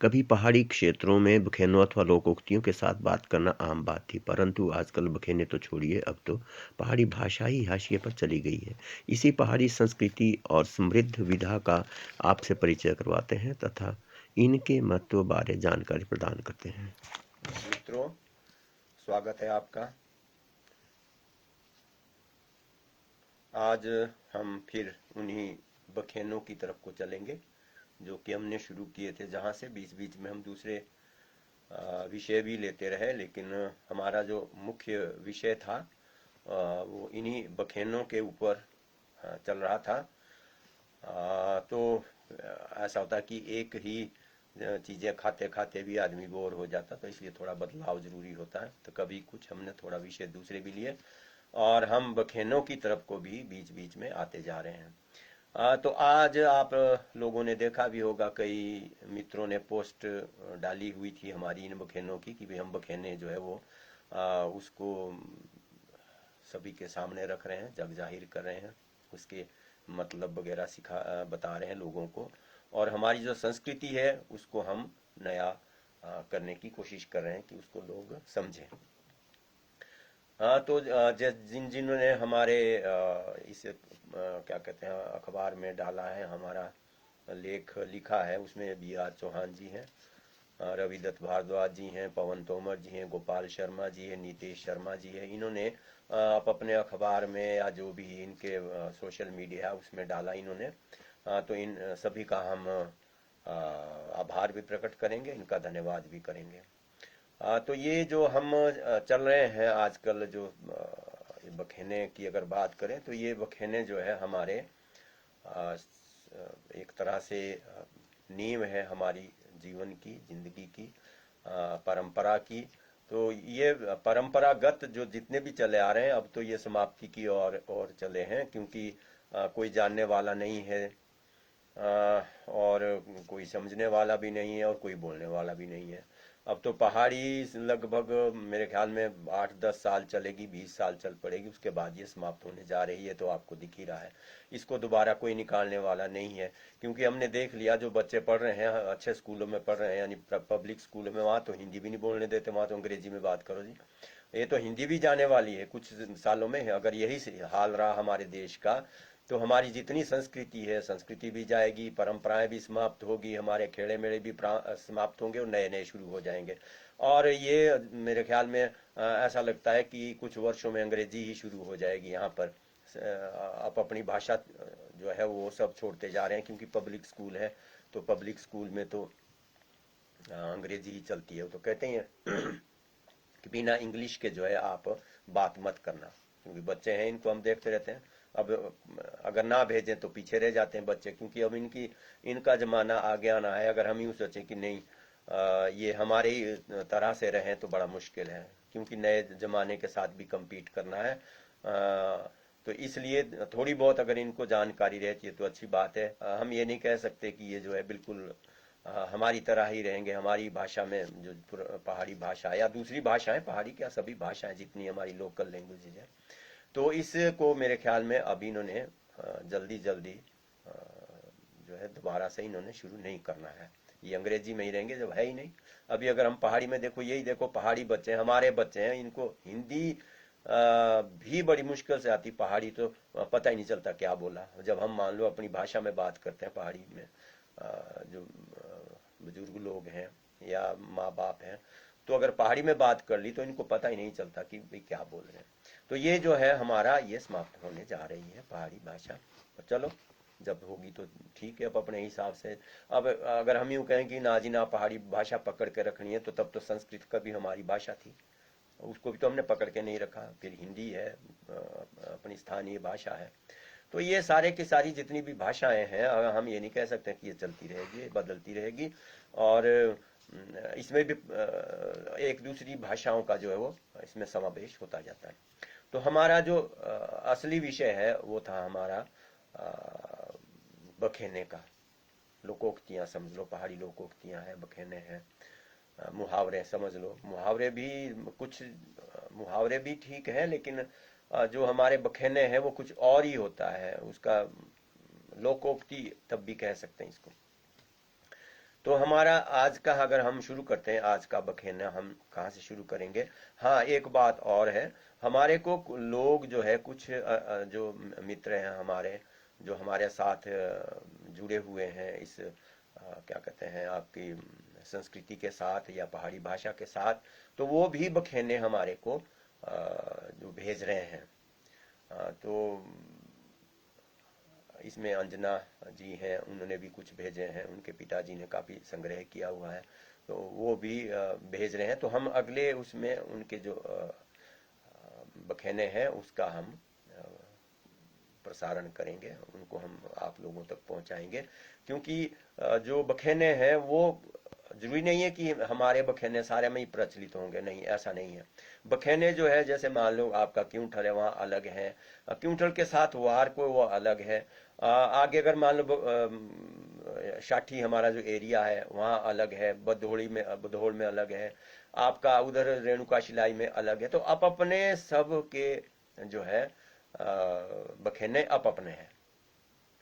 कभी पहाड़ी क्षेत्रों में बखेनों अथवा लोकोक्तियों के साथ बात करना आम बात थी, परंतु आजकल बखेने तो छोड़िए, अब तो पहाड़ी भाषा ही हाशिए पर चली गई है। इसी पहाड़ी संस्कृति और समृद्ध विधा का आपसे परिचय करवाते हैं तथा इनके महत्व बारे जानकारी प्रदान करते हैं। मित्रों, स्वागत है आपका। आज हम फिर उन्हीं बखेनों की तरफ को चलेंगे जो कि हमने शुरू किए थे, जहाँ से बीच बीच में हम दूसरे विषय भी लेते रहे, लेकिन हमारा जो मुख्य विषय था वो इन्हीं बखेनों के ऊपर चल रहा था। तो ऐसा होता कि एक ही चीज़ें खाते खाते भी आदमी बोर हो जाता, तो इसलिए थोड़ा बदलाव जरूरी होता है। तो कभी कुछ हमने थोड़ा विषय दूसरे भी लिए और हम बखेनों की तरफ को भी बीच बीच में आते जा रहे हैं। तो आज आप लोगों ने देखा भी होगा, कई मित्रों ने पोस्ट डाली हुई थी हमारी इन बखेनों की कि भाई हम बखेने जो है वो उसको सभी के सामने रख रहे हैं, जग जाहिर कर रहे हैं, उसके मतलब वगैरह बता रहे हैं लोगों को, और हमारी जो संस्कृति है उसको हम नया करने की कोशिश कर रहे हैं कि उसको लोग समझें। हाँ, तो जिन्होंने हमारे इस क्या कहते हैं अखबार में डाला है, हमारा लेख लिखा है, उसमें B.R. चौहान जी हैं, रविदत्त भारद्वाज जी हैं, पवन तोमर जी हैं, गोपाल शर्मा जी हैं, नीतीश शर्मा जी हैं। इन्होंने आप अपने अखबार में या जो भी इनके सोशल मीडिया है उसमें डाला इन्होंने। तो इन सभी का हम आभार भी प्रकट करेंगे, इनका धन्यवाद भी करेंगे। तो ये जो हम चल रहे हैं आजकल, जो ये बखेने की अगर बात करें तो ये बखेने जो है हमारे आ, एक तरह से नींव है हमारी जीवन की, जिंदगी की, परंपरा की। तो ये परंपरागत जो जितने भी चले आ रहे हैं, अब तो ये समाप्ति की और चले हैं, क्योंकि कोई जानने वाला नहीं है, और कोई समझने वाला भी नहीं है और कोई बोलने वाला भी नहीं है। अब तो पहाड़ी लगभग मेरे ख्याल में 8-10 साल चलेगी, 20 साल चल पड़ेगी, उसके बाद ये समाप्त होने जा रही है। तो आपको दिख ही रहा है, इसको दोबारा कोई निकालने वाला नहीं है, क्योंकि हमने देख लिया जो बच्चे पढ़ रहे हैं, अच्छे स्कूलों में पढ़ रहे हैं, यानी पब्लिक स्कूलों में, वहाँ तो हिंदी भी नहीं बोलने देते, वहाँ तो अंग्रेजी में बात करो जी। ये तो हिंदी भी जाने वाली है कुछ सालों में। अगर यही हाल रहा हमारे देश का, तो हमारी जितनी संस्कृति है, संस्कृति भी जाएगी, परंपराएं भी समाप्त होगी, हमारे खेड़े मेड़े भी समाप्त होंगे और नए नए शुरू हो जाएंगे। और ये मेरे ख्याल में ऐसा लगता है कि कुछ वर्षों में अंग्रेजी ही शुरू हो जाएगी यहाँ पर। आप अपनी भाषा जो है वो सब छोड़ते जा रहे हैं, क्योंकि पब्लिक स्कूल है, तो पब्लिक स्कूल में तो अंग्रेजी ही चलती है। वो तो कहते हैं कि बिना इंग्लिश के जो है आप बात मत करना, क्योंकि बच्चे हैं, इनको हम देखते रहते हैं। अब अगर ना भेजें तो पीछे रह जाते हैं बच्चे, क्योंकि अब इनका जमाना आगे आना है। अगर हम यूँ सोचें कि नहीं ये हमारे ही तरह से रहें तो बड़ा मुश्किल है, क्योंकि नए जमाने के साथ भी compete करना है। तो इसलिए थोड़ी बहुत अगर इनको जानकारी रहती है तो अच्छी बात है। हम ये नहीं कह सकते कि ये जो है बिल्कुल हमारी तरह ही रहेंगे। हमारी भाषा में जो पहाड़ी भाषा या दूसरी भाषाएं, पहाड़ी क्या सभी भाषाएं जितनी हमारी लोकल लैंग्वेजेज है, तो इसको मेरे ख्याल में अभी इन्होंने जल्दी जल्दी जो है दोबारा से इन्होंने शुरू नहीं करना है। ये अंग्रेजी में ही रहेंगे जब है ही नहीं। अभी अगर हम पहाड़ी में देखो, यही देखो, पहाड़ी बच्चे हैं, हमारे बच्चे हैं, इनको हिंदी भी बड़ी मुश्किल से आती। पहाड़ी तो पता ही नहीं चलता क्या बोला। जब हम मान लो अपनी भाषा में बात करते हैं पहाड़ी में, जो बुजुर्ग लोग हैं या माँ बाप हैं, तो अगर पहाड़ी में बात कर ली तो इनको पता ही नहीं चलता कि भाई क्या बोल रहे हैं। तो ये जो है हमारा, ये समाप्त होने जा रही है पहाड़ी भाषा। और चलो, जब होगी तो ठीक है, अब अपने हिसाब से। अब अगर हम यूँ कहें कि ना जी ना पहाड़ी भाषा पकड़ के रखनी है, तो तब तो संस्कृत का भी हमारी भाषा थी, उसको भी तो हमने पकड़ के नहीं रखा। फिर हिंदी है, अपनी स्थानीय भाषा है। तो ये सारे की सारी जितनी भी भाषाएं हैं, हम ये नहीं कह सकते कि ये चलती रहेगी, बदलती रहेगी। और इसमें भी एक दूसरी भाषाओं का जो है वो इसमें समावेश होता जाता है। तो हमारा जो असली विषय है वो था हमारा बखेने का। लोकोक्तियाँ समझ लो, पहाड़ी लोकोक्तियाँ हैं, बखेने हैं, मुहावरे समझ लो। मुहावरे भी कुछ, मुहावरे भी ठीक है, लेकिन जो हमारे बखेने हैं वो कुछ और ही होता है उसका। लोकोक्ति तब भी कह सकते हैं इसको। तो हमारा आज का अगर हम शुरू करते हैं, आज का बखेना हम कहाँ से शुरू करेंगे। हाँ, एक बात और है, हमारे को लोग जो है कुछ जो मित्र हैं हमारे, जो हमारे साथ जुड़े हुए हैं इस क्या कहते हैं आपकी संस्कृति के साथ या पहाड़ी भाषा के साथ, तो वो भी बखेने हमारे को जो भेज रहे हैं। तो इसमें अंजना जी हैं, उन्होंने भी कुछ भेजे हैं, उनके पिताजी ने काफ़ी संग्रह किया हुआ है, तो वो भी भेज रहे हैं। तो हम अगले उसमें उनके जो बखेने हैं उसका हम प्रसारण करेंगे, उनको हम आप लोगों तक पहुंचाएंगे। क्योंकि जो बखेने हैं वो जरूरी नहीं है कि हमारे बखेने सारे में ही प्रचलित होंगे, नहीं, ऐसा नहीं है। बखेने जो है, जैसे मान लो आपका क्यूंठल है, वहाँ अलग है, क्यूंठल के साथ वार को वो अलग है। आगे अगर मान लो शाठी हमारा जो एरिया है वहाँ अलग है, बदौड़ में अलग है, आपका उधर रेणुका शिलाई में अलग है। तो आप अपने सब के जो है बखेने आप अपने हैं।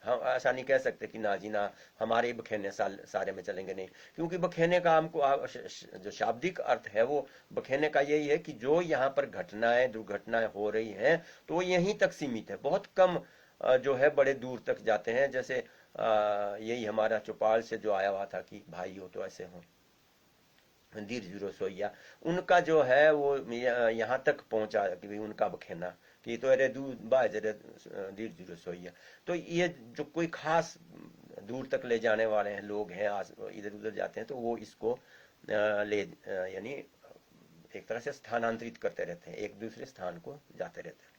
हम ऐसा नहीं कह सकते कि ना जी ना हमारे ही बखेने सारे में चलेंगे, नहीं। क्योंकि बखेने का हमको जो शाब्दिक अर्थ है वो बखेने का यही है कि जो यहाँ पर घटनाएं दुर्घटनाएं हो रही हैं तो वो यहीं तक सीमित है, बहुत कम जो है बड़े दूर तक जाते हैं। जैसे यही हमारा चौपाल से जो आया हुआ था कि भाई हो तो ऐसे हो, दीर्घ रसोईया, उनका जो है वो यहाँ तक पहुंचा कि भाई उनका बखेना कि तो अरे दूर बाजरे दीर्घ रसोईया। तो ये जो कोई खास दूर तक ले जाने वाले हैं लोग हैं, इधर उधर जाते हैं, तो वो इसको ले यानी एक तरह से स्थानांतरित करते रहते हैं, एक दूसरे स्थान को जाते रहते हैं।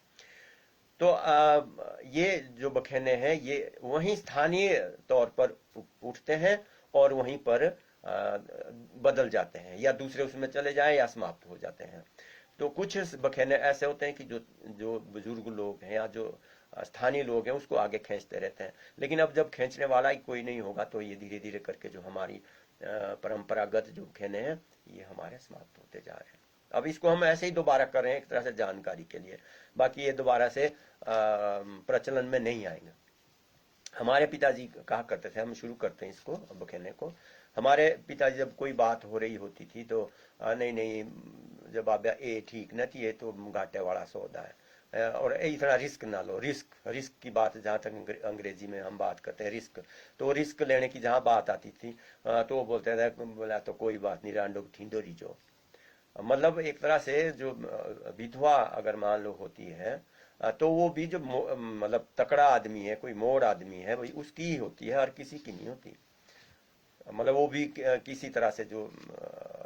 तो ये जो बखेने हैं ये वहीं स्थानीय तौर पर उठते हैं और वहीं पर बदल जाते हैं, या दूसरे उसमें चले जाएं या समाप्त हो जाते हैं। तो कुछ बखेने ऐसे होते हैं कि जो जो बुजुर्ग लोग हैं या जो स्थानीय लोग हैं उसको आगे खींचते रहते हैं। लेकिन अब जब खींचने वाला ही कोई नहीं होगा तो ये धीरे धीरे करके जो हमारी परंपरागत जो बखेने हैं ये हमारे समाप्त होते जा रहे हैं। अब इसको हम ऐसे ही दोबारा कर रहे हैं एक तरह से जानकारी के लिए, बाकी ये दोबारा से प्रचलन में नहीं आएंगे। हमारे पिताजी कहा करते थे, हम शुरू करते हैं इसको बखेने को। हमारे पिताजी जब कोई बात हो रही होती थी तो नहीं नहीं, जब आप ए ठीक न थी तो घाटे वाला सौदा है, और इतना रिस्क ना लो। रिस्क की बात जहाँ तक अंग्रेजी में हम बात करते हैं रिस्क, तो रिस्क लेने की जहाँ बात आती थी तो वो बोलते थे, बोला तो कोई बात नहीं, रांडो ठींडोरी जो, मतलब एक तरह से जो विधवा अगर मान लो होती है तो वो भी जो मतलब तकड़ा आदमी है, कोई मोड़ आदमी है, भाई उसकी ही होती है, हर किसी की नहीं होती। मतलब वो भी किसी तरह से जो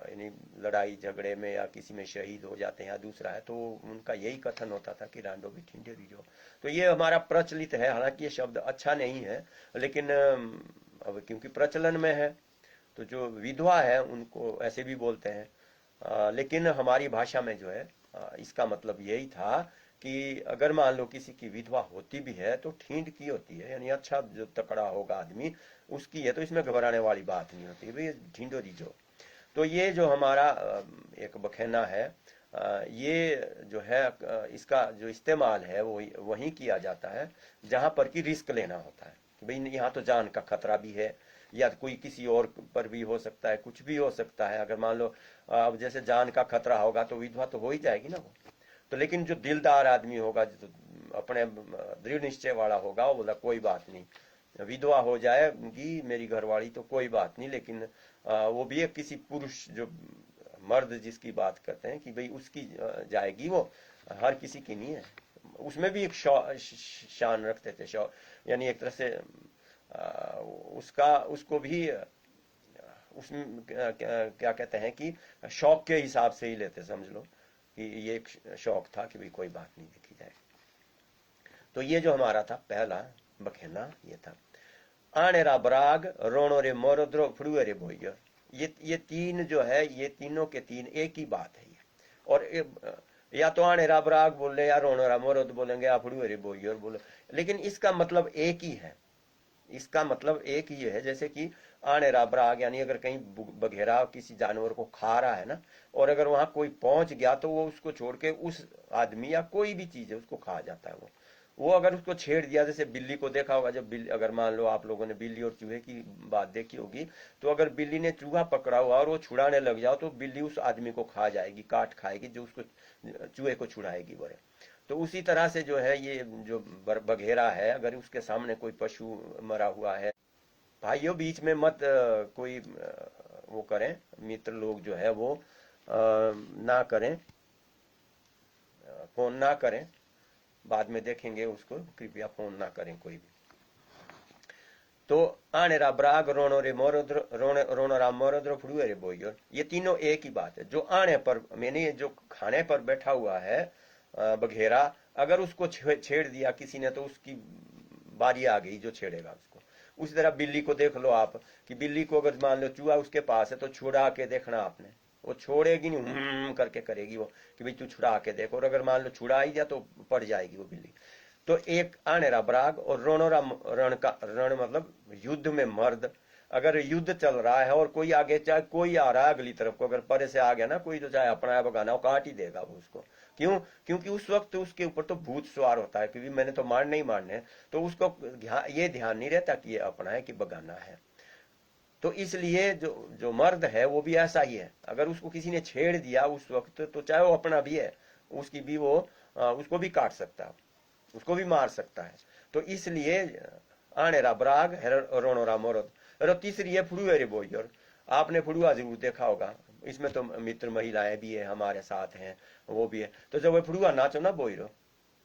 यानी लड़ाई झगड़े में या किसी में शहीद हो जाते हैं या दूसरा है, तो उनका यही कथन होता था कि रांडो भी ठींडे दीजो। तो ये हमारा प्रचलित है, हालांकि ये शब्द अच्छा नहीं है, लेकिन अब क्योंकि प्रचलन में है तो जो विधवा है उनको ऐसे भी बोलते हैं। लेकिन हमारी भाषा में जो है इसका मतलब यही था कि अगर मान लो किसी की विधवा होती भी है तो ठींड की होती है, यानी अच्छा जो तकड़ा होगा आदमी उसकी है, तो इसमें घबराने वाली बात नहीं होती भाई, ढींडो दीजो। तो ये जो हमारा एक बखेना है, ये जो है इसका जो इस्तेमाल है वो वहीं किया जाता है जहां पर कि रिस्क लेना होता है कि भाई यहाँ तो जान का खतरा भी है, या कोई किसी और पर भी हो सकता है, कुछ भी हो सकता है। अगर मान लो अब जैसे जान का खतरा होगा तो विधवा तो हो ही जाएगी ना वो। तो लेकिन जो दिलदार आदमी होगा, जो अपने दृढ़ निश्चय वाला होगा, वो बोला कोई बात नहीं, विधवा हो जाएगी मेरी घरवाली तो कोई बात नहीं, लेकिन वो भी एक किसी पुरुष जो मर्द जिसकी बात करते हैं कि भाई उसकी जाएगी, वो हर किसी की नहीं है। उसमें भी एक शान रखते थे, यानी एक तरह से उसका उसको भी उसमें क्या कहते हैं कि शौक के हिसाब से ही लेते, समझ लो कि ये एक शौक था कि भाई कोई बात नहीं देखी जाए। तो ये जो हमारा था पहला बखेना ये था। आनेरा बराग रोणो रे मोरद्रो फड़ुए रे बोइयो, ये तीन जो है ये तीनों के तीन एक ही बात है ये। और या तो आनेरा बराग बोले या रोणोरा मोरद बोलेंगे या फड़ुए रे बोइयो बोले, लेकिन इसका मतलब एक ही है। इसका मतलब एक ही है, जैसे कि आनेरा बराग यानी अगर कहीं बघेरा किसी जानवर को खा रहा है ना, और अगर वहां कोई पहुंच गया तो वो उसको छोड़ के उस आदमी या कोई भी चीज है उसको खा जाता है वो। वो अगर उसको छेड़ दिया, जैसे बिल्ली को देखा होगा, जब बिल्ली, अगर मान लो आप लोगों ने बिल्ली और चूहे की बात देखी होगी, तो अगर बिल्ली ने चूहा पकड़ा हुआ और वो छुड़ाने लग जाओ तो बिल्ली उस आदमी को खा जाएगी, काट खाएगी, जो उसको चूहे को छुड़ाएगी बोले। तो उसी तरह से जो है ये जो बघेरा है, अगर उसके सामने कोई पशु मरा हुआ है, भाइयों बीच में मत कोई वो करें, मित्र लोग जो है वो ना करें, फोन ना करें, बाद में देखेंगे उसको, कृपया फोन ना करें कोई भी। तो आने रा ब्राग रोनो रे मोरद्र रोनो रा मोरद्र फुड़ुए रे बोइयोर, ये तीनों एक ही बात है। जो आने पर, मैंने जो खाने पर बैठा हुआ है बघेरा, अगर उसको छेड़ दिया किसी ने तो उसकी बारी आ गई जो छेड़ेगा उसको। उसी तरह बिल्ली को देख लो आप, कि बिल्ली को अगर मान लो चूहा उसके पास है तो छुड़ा के देखना आपने, वो छोड़ेगी नहीं, करके करेगी वो कि भाई तू छुड़ा के देखो, और अगर मान लो छुड़ा ही दिया तो पड़ जाएगी वो बिल्ली। तो एक आनेरा ब्राग और रोनोरा रण का रण मतलब युद्ध में मर्द। अगर युद्ध चल रहा है और कोई आगे, चाहे कोई आ रहा है अगली तरफ को, अगर परे से आ गया ना कोई, तो चाहे अपना भगाना वो काट ही देगा वो उसको। क्यों? क्योंकि उस वक्त उसके ऊपर तो भूत सवार होता है, क्योंकि मैंने तो मारने ही मारने, तो उसको ये ध्यान नहीं रहता कि ये अपना है कि बगाना है। तो इसलिए जो जो मर्द है वो भी ऐसा ही है, अगर उसको किसी ने छेड़ दिया उस वक्त, तो चाहे वो अपना भी है, उसकी भी वो उसको भी काट सकता है, उसको भी मार सकता है। तो इसलिए आनेरा ब्राग रोनोरा मोरद। और तीसरी है फुड़ुए रे बोइयर, आपने फुड़ुआ जरूर देखा होगा, इसमें तो मित्र महिलाएं भी है, हमारे साथ हैं, वो भी है। तो जब वो फुड़ुआ नाचो ना बोइरो,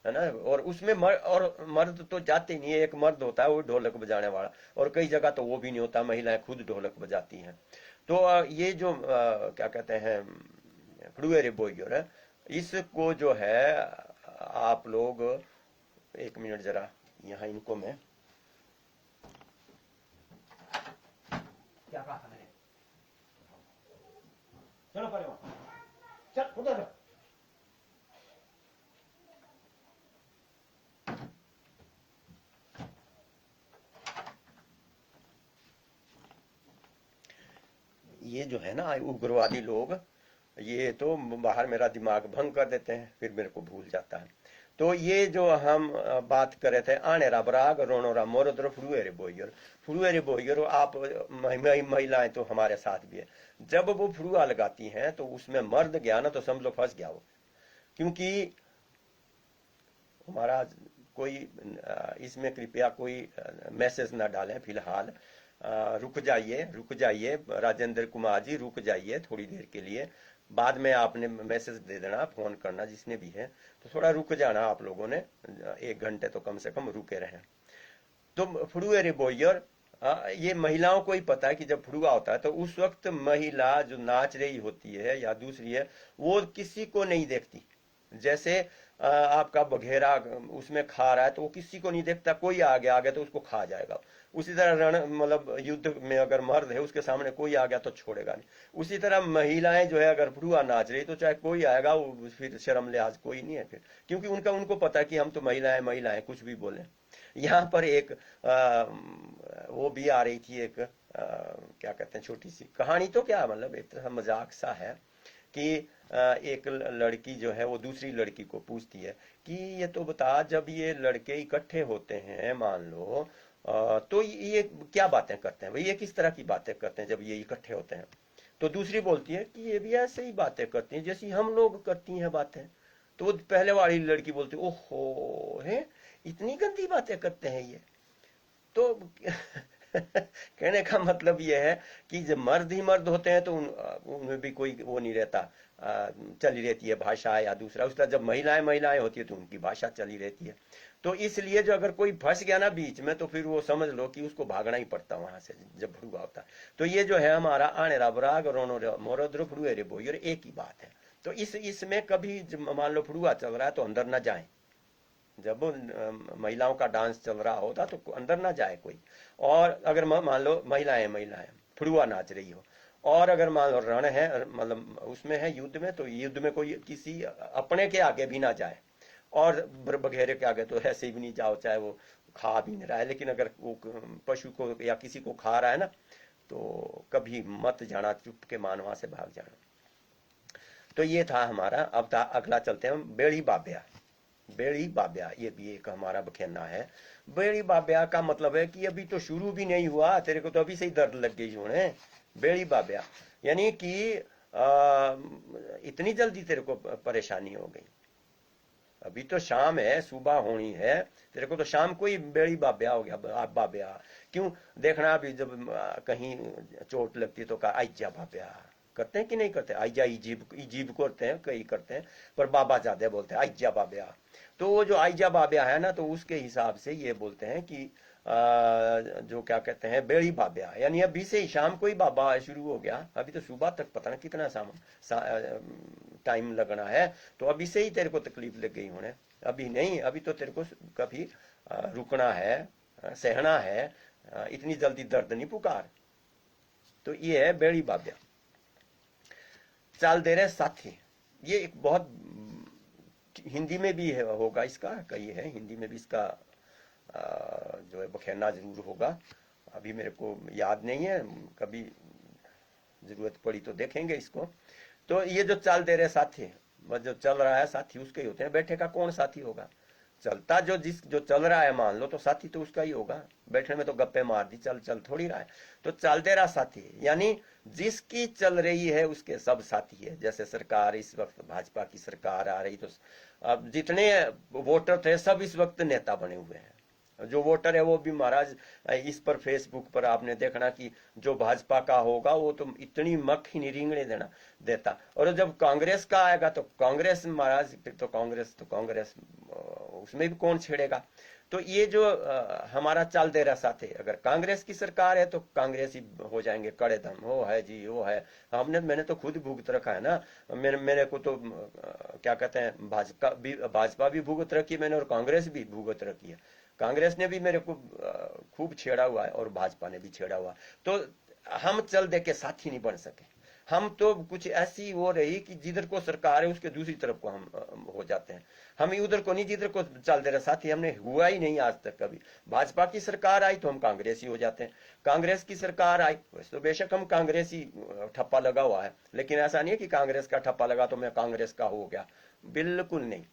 है ना, और उसमें मर्द तो जाते नहीं है, एक मर्द होता है वो ढोलक बजाने वाला, और कई जगह तो वो भी नहीं होता, महिलाएं खुद ढोलक बजाती हैं। तो ये जो क्या कहते हैं फुड़ुए रे बोइयर है, इसको जो है आप लोग, एक मिनट जरा, यहाँ इनको मैं क्या कहा था मैंने, चलो परे वहां, चल उधर। ये जो है ना उग्रवादी लोग, ये तो बाहर मेरा दिमाग भंग कर देते हैं, फिर मेरे को भूल जाता है। तो ये जो हम बात कर रहे थे, आने राबराग रोनोरा मोरद्र फुड़ुएरे बोइयर, फुड़ुएरे बोइयर, आप महिलाएं तो हमारे साथ भी है, जब वो फुड़ुआ लगाती हैं तो उसमें मर्द गया ना तो समझ लो फंस गया वो। क्योंकि हमारा कोई इसमें कृपया कोई मैसेज ना डालें फिलहाल, रुक जाइए राजेंद्र कुमार जी, रुक जाइए थोड़ी देर के लिए, बाद में आपने मैसेज दे देना, फोन करना जिसने भी है, तो थोड़ा रुक जाना आप लोगों ने, 1 घंटे तो कम से कम रुके रहें। तो फुड़ुए रे बोयर, ये महिलाओं को ही पता है कि जब फुड़ुआ होता है तो उस वक्त महिला जो नाच रही होती है या दूसरी है, वो किसी को नहीं देखती। जैसे आपका बघेरा उसमें खा रहा है तो वो किसी को नहीं देखता, कोई आ गया तो उसको खा जाएगा। उसी तरह रण मतलब युद्ध में अगर मर्द है उसके सामने कोई आ गया तो छोड़ेगा नहीं। उसी तरह महिलाएं जो है अगर फुड़ुआ नाच रही तो चाहे कोई आएगा वो फिर शर्म लिहाज कोई नहीं है फिर, क्योंकि उनको पता है कि हम तो महिलाएं कुछ भी बोले। यहाँ पर एक वो भी आ रही थी, एक क्या कहते हैं, छोटी सी कहानी, तो क्या मतलब एक तरह मजाक सा है, कि एक लड़की जो है वो दूसरी लड़की को पूछती है कि ये तो बता, जब ये लड़के इकट्ठे होते हैं मान लो, तो ये क्या बातें करते हैं भाई, ये किस तरह की बातें करते हैं जब ये इकट्ठे होते हैं। तो दूसरी बोलती है कि ये भी ऐसे ही बातें करती हैं जैसी हम लोग करती हैं बातें। तो वो पहले वाली लड़की बोलती है, ओहो है, इतनी गंदी बातें करते हैं ये। तो कहने का मतलब यह है कि जब मर्द ही मर्द होते हैं तो उनमें भी कोई वो नहीं रहता, चली रहती है भाषा या दूसरा। उस तरह जब महिलाएं होती है तो उनकी भाषा चली रहती है। तो इसलिए जो अगर कोई फंस गया ना बीच में तो फिर वो समझ लो कि उसको भागना ही पड़ता वहां से जब भड़ुआ होता है। तो ये जो है हमारा आने राबराग रोनो मोरद्र फुड़ुए रे बोइयर एक ही बात है। तो इसमें कभी मान लो फुड़ुआ चल रहा है तो अंदर ना जाए, जब महिलाओं का डांस चल रहा होता तो अंदर ना जाए कोई। और अगर मान लो महिलाएं फुड़ुआ नाच रही हो, और अगर मान लो रण है मतलब उसमें है युद्ध में, तो युद्ध में कोई किसी अपने के आगे भी ना जाए, और बघेरे के आगे तो ऐसे भी नहीं जाओ, चाहे वो खा भी नहीं रहा है, लेकिन अगर वो पशु को या किसी को खा रहा है ना तो कभी मत जाना, चुप के मान वहां से भाग जाना। तो ये था हमारा। अब अगला चलते हैं बेड़ी बाबिया। बेड़ी बाब्या ये भी एक हमारा बखेना है। बेड़ी बाब्या का मतलब है कि अभी तो शुरू भी नहीं हुआ, तेरे को तो अभी से ही दर्द लग गई होने। बेड़ी बाब्या यानी कि इतनी जल्दी तेरे को परेशानी हो गई, अभी तो शाम है, सुबह होनी है, तेरे को तो शाम को ही बेड़ी बाब्या हो गया। आप बाब्या क्यों? देखना अभी जब कहीं चोट लगती है तो कहा आइजा बाब्या, करते हैं कि नहीं करते? आइजा इजीब इजीब करते हैं, कई करते हैं, पर बाबा ज्यादा बोलते हैं आइजा बाब्या। तो वो जो आइजा बाब्या है ना, तो उसके हिसाब से ये बोलते हैं कि जो क्या कहते हैं बेड़ी बाब्या, यानी अभी से ही शाम को ही बाबा शुरू हो गया। अभी तो सुबह तक पता ना कितना टाइम लगना है, तो अभी से ही तेरे को तकलीफ लग गई होने। अभी नहीं, अभी तो तेरे को कभी रुकना है, सहना है, इतनी जल्दी दर्द नहीं पुकार। तो ये है बेड़ी बाब्या। चाल दे रहे साथी, ये एक बहुत हिंदी में भी है, होगा इसका, कई है हिंदी में भी इसका जो है बखेना जरूर होगा। अभी मेरे को याद नहीं है, कभी जरूरत पड़ी तो देखेंगे इसको। तो ये जो चाल दे रहे साथी, जो चल रहा है साथी उसके ही होते हैं, बैठे का कौन साथी होगा? चलता जो चल रहा है मान लो, तो साथी तो उसका ही होगा। बैठने में तो गप्पे मार दी, चल चल थोड़ी रहा है। तो चल दे रहा साथी यानी जिसकी चल रही है उसके सब साथी है। जैसे सरकार इस वक्त भाजपा की सरकार आ रही, तो अब जितने वोटर थे सब इस वक्त नेता बने हुए हैं। जो वोटर है वो भी महाराज, इस पर फेसबुक पर आपने देखना कि जो भाजपा का होगा वो तो इतनी मख ही नहीं रिंगने देता, और जब कांग्रेस का आएगा तो कांग्रेस महाराज, फिर तो कांग्रेस उसमें भी कौन छेड़ेगा? तो ये जो हमारा चाल दे रहा साथ है, अगर कांग्रेस की सरकार है तो कांग्रेस ही हो जाएंगे कड़े दम, वो है जी वो है। मैंने तो खुद भुगत रखा है ना, मेरे को तो क्या कहते हैं, भाजपा भी भुगत रखी है मैंने, और कांग्रेस भी भुगत रखी है। कांग्रेस ने भी मेरे को खूब छेड़ा हुआ है और भाजपा ने भी छेड़ा हुआ। तो हम चल दे के साथी नहीं बन सके, हम तो कुछ ऐसी हो रही कि जिधर को सरकार है उसके दूसरी तरफ को हम हो जाते हैं। हम उधर को नहीं जिधर को चल दे रहे साथी, हमने हुआ ही नहीं आज तक कभी। भाजपा की सरकार आई तो हम कांग्रेसी हो जाते हैं, कांग्रेस की सरकार आई वैसे तो बेशक हम कांग्रेसी ठप्पा लगा हुआ है, लेकिन ऐसा नहीं है कि कांग्रेस का ठप्पा लगा तो मैं कांग्रेस का हो गया, बिल्कुल नहीं।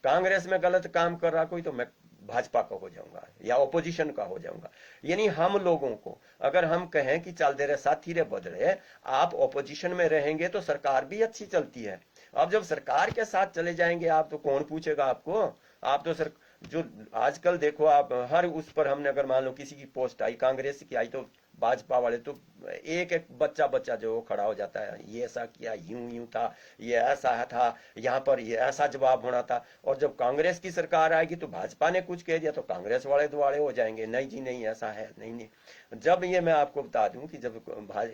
कांग्रेस में गलत काम कर रहा कोई तो मैं भाजपा का हो जाऊंगा या ओपोजिशन का हो जाऊंगा। यानी हम लोगों को अगर हम कहें कि चल दे रहे साथी रे बदले, आप ओपोजिशन में रहेंगे तो सरकार भी अच्छी चलती है। अब जब सरकार के साथ चले जाएंगे आप तो कौन पूछेगा आपको? आप तो सर जो आजकल देखो आप हर उस पर, हमने अगर मान लो किसी की पोस्ट आई कांग्रेस की आई, तो भाजपा वाले तो एक एक बच्चा जो खड़ा हो जाता है, ये ऐसा किया, यूं यूं था, ये ऐसा था, यहाँ पर ये ऐसा जवाब होना था। और जब कांग्रेस की सरकार आएगी तो भाजपा ने कुछ कह दिया तो कांग्रेस वाले दुआड़े हो जाएंगे, नहीं जी नहीं ऐसा है, नहीं नहीं। जब ये मैं आपको बता दूं कि जब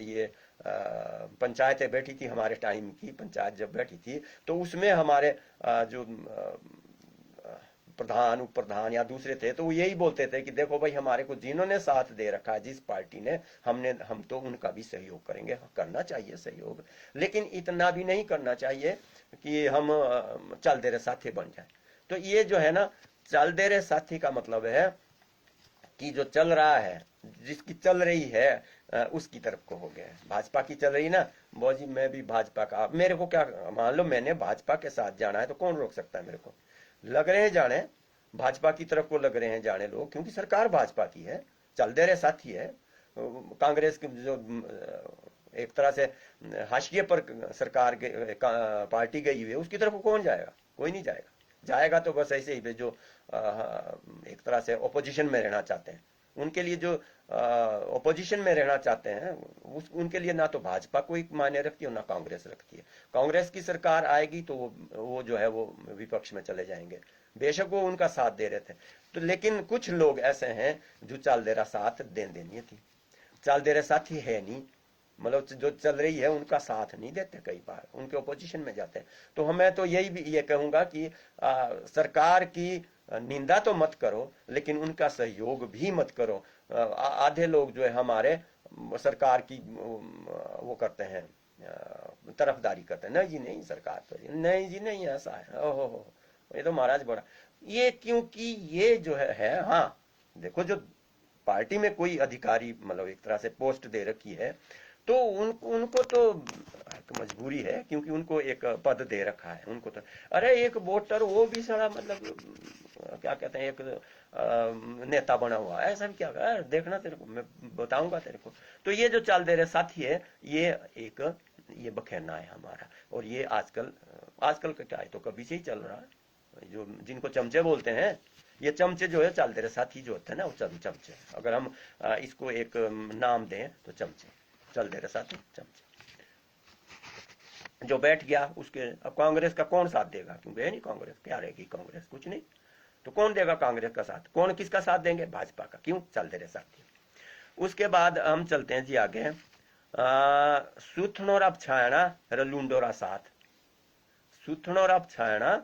ये पंचायतें बैठी थी, हमारे टाइम की पंचायत जब बैठी थी, तो उसमें हमारे जो प्रधान उप प्रधान या दूसरे थे, तो वो यही बोलते थे कि देखो भाई हमारे को जिन्होंने साथ दे रखा है, जिस पार्टी ने, हम तो उनका भी सहयोग करेंगे। करना चाहिए सहयोग, लेकिन इतना भी नहीं करना चाहिए कि हम चल दे रहे साथी बन जाए। तो ये जो है ना, चल दे रहे साथी का मतलब है कि जो चल रहा है, जिसकी चल रही है उसकी तरफ को हो गया। भाजपा की चल रही ना, वो जी मैं भी भाजपा का, मेरे को क्या, मान लो मैंने भाजपा के साथ जाना है तो कौन रोक सकता है मेरे को? लग रहे हैं जाने, भाजपा की तरफ को लग रहे हैं जाने लोग, क्योंकि सरकार भाजपा की है, चल दे रहे साथी है। कांग्रेस की जो एक तरह से हाशिए पर सरकार के पार्टी गई हुई है, उसकी तरफ कौन जाएगा? कोई नहीं जाएगा। जाएगा तो बस ऐसे ही जो एक तरह से ओपोजिशन में रहना चाहते हैं, उनके लिए जो ओपोजिशन में रहना चाहते हैं उनके लिए ना तो भाजपा कोई मायने रखती है ना कांग्रेस रखती है। कांग्रेस की सरकार आएगी तो वो जो है वो विपक्ष में चले जाएंगे, बेशक वो उनका साथ दे रहे थे। तो लेकिन कुछ लोग ऐसे हैं जो चाल दे रहा साथ देनी थी, चाल दे रहे साथी है नहीं, मतलब जो चल रही है उनका साथ नहीं देते, कई बार उनके ओपोजिशन में जाते हैं। तो हमें तो यही भी ये कहूंगा कि सरकार की निंदा तो मत करो, लेकिन उनका सहयोग भी मत करो। आधे लोग जो है हमारे सरकार की वो करते हैं, तरफदारी करते हैं, नहीं जी नहीं सरकार तो, नहीं जी नहीं ऐसा है, ओहो ये तो महाराज बड़ा ये, क्योंकि ये जो है हाँ देखो, जो पार्टी में कोई अधिकारी मतलब एक तरह से पोस्ट दे रखी है, तो उनको तो एक मजबूरी है, क्योंकि उनको एक पद दे रखा है उनको। तो अरे एक वोटर वो भी सारा मतलब क्या कहते हैं, एक नेता बना हुआ है, ऐसा भी क्या कर देखना, तेरे को मैं बताऊंगा तेरे को। तो ये जो चाल दे रहे साथी है, ये बखेरना है हमारा। और ये आजकल आजकल का क्या है, तो कभी से ही चल रहा है। जो जिनको चमचे बोलते हैं, ये चमचे जो है चाल दे रहे साथी जो होते हैं ना, वो चमचे। अगर हम इसको एक नाम दें तो चमचे, चल दे रहे साथी चमचे। जो बैठ गया उसके, अब कांग्रेस का कौन साथ देगा, क्योंकि है नहीं कांग्रेस, क्या रहेगी कांग्रेस, कुछ नहीं। तो कौन देगा कांग्रेस का साथ, कौन किसका साथ देंगे, भाजपा का, क्यों, चल दे रहे साथी। उसके बाद हम चलते हैं जी आगे। सुथनोरा छायना लुंडोरा साथ, सुथनोरा छायना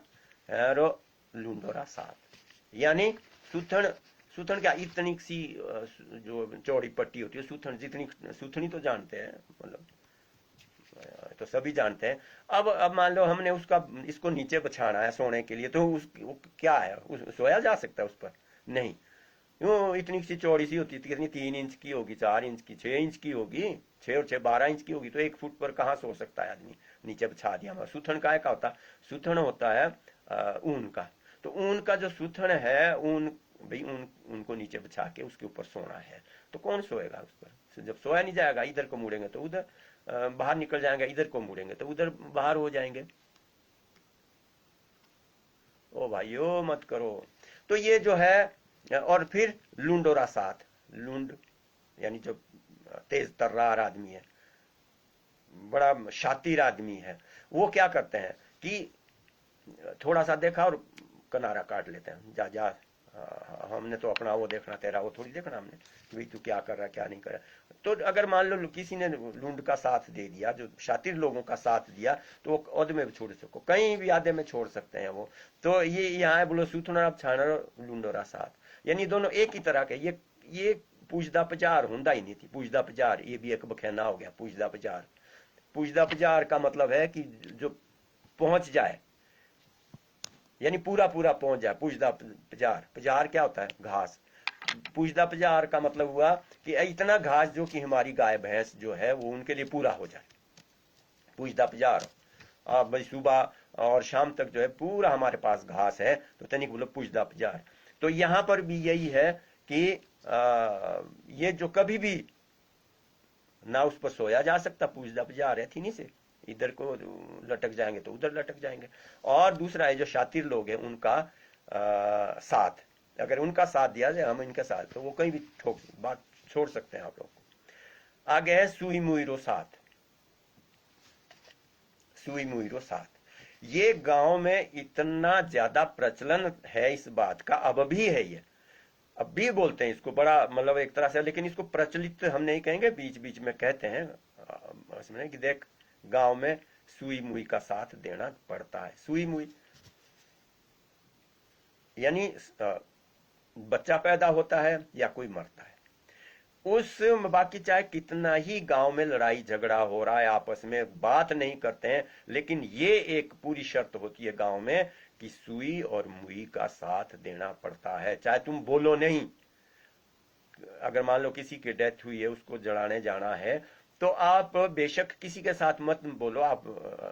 रो लुंडोरा साथ। यानी सुथन, सुथन क्या, इतनी सी जो चौड़ी पट्टी होती है सुथन, जितनी सुथनी तो जानते हैं, मतलब तो सभी जानते हैं। अब मान लो हमने उसका इसको नीचे बिछाना है सोने के लिए, तो क्या है, सोया जा सकता है उस पर, नहीं। यूं इतनी सी चौड़ी सी होती है, कितनी 3 इंच की होगी, 4 इंच की, 6 इंच की होगी, 6 और 6 12 इंच की होगी, तो 1 फुट पर कहाँ सो सकता है आदमी, नीचे बिछा दिया हमारा। सुथन का होता, सुथन होता है ऊन का। तो ऊन का जो सुथन है, ऊन भाई ऊन, उनको नीचे बिछा के उसके ऊपर सोना है। तो कौन सोएगा उस पर, जब सोया नहीं जाएगा, इधर को मुड़ेंगे तो उधर बाहर निकल जाएंगे, इधर को मुड़ेंगे तो उधर बाहर हो जाएंगे। ओ भाइयों मत करो। तो ये जो है, और फिर लुंडोरा साथ, लुंड यानी जो तेज तर्रार आदमी है, बड़ा शातिर आदमी है, वो क्या करते हैं कि थोड़ा सा देखा और किनारा काट लेते हैं, जा जा हमने तो अपना वो देखना, तेरा वो थोड़ी देखना हमने, कि भाई तू क्या कर रहा है क्या नहीं कर रहा। तो अगर मान लो किसी ने लुंड का साथ दे दिया, जो शातिर लोगों का साथ दिया, तो वो औद में भी छोड़ सको, कहीं भी आधे में छोड़ सकते हैं वो। तो ये यहाँ है, बोलो सुथना छाना लुंडोरा साथ, यानी दोनों एक ही तरह के। ये पूजदा पजार हुंदा ही नहीं थी, पूजदा पजार ये भी एक बखेना हो गया। पूजदा पजार, पूजदा पजार का मतलब है कि जो पहुंच जाए, यानी पूरा पूरा पहुंच जाए। पूजदा पजार, पजार क्या होता है, घास। पूजदा पजार का मतलब हुआ कि इतना घास जो कि हमारी गाय भैंस जो है वो उनके लिए पूरा हो जाए, पूजदा पजार। आप भाई सुबह और शाम तक जो है पूरा हमारे पास घास है, तो तनिक बोलो पूजदा पजार। तो यहां पर भी यही है कि ये जो कभी भी ना उस पर सोया जा सकता, पूजदा पजार है थी नहीं से, इधर को लटक जाएंगे तो उधर लटक जाएंगे। और दूसरा है जो शातिर लोग हैं उनका साथ, अगर उनका साथ दिया जाए, हम इनके साथ, तो वो कहीं भी ठोक बात छोड़ सकते हैं आप लोग को। आगे है सुई मुईरो साथ, सुई मुईरो साथ। ये गांव में इतना ज्यादा प्रचलन है इस बात का, अब भी है ये, अब भी बोलते हैं इसको, बड़ा मतलब एक तरह से, लेकिन इसको प्रचलित हम नहीं कहेंगे, बीच बीच में कहते हैं इसमें कि देख गांव में सुई मुई का साथ देना पड़ता है। सुई मुई यानी बच्चा पैदा होता है या कोई मरता है, उस बाकी चाहे कितना ही गांव में लड़ाई झगड़ा हो रहा है, आपस में बात नहीं करते हैं, लेकिन ये एक पूरी शर्त होती है गांव में कि सुई और मुई का साथ देना पड़ता है, चाहे तुम बोलो नहीं। अगर मान लो किसी की डेथ हुई है, उसको जलाने जाना है, तो आप बेशक किसी के साथ मत बोलो, आप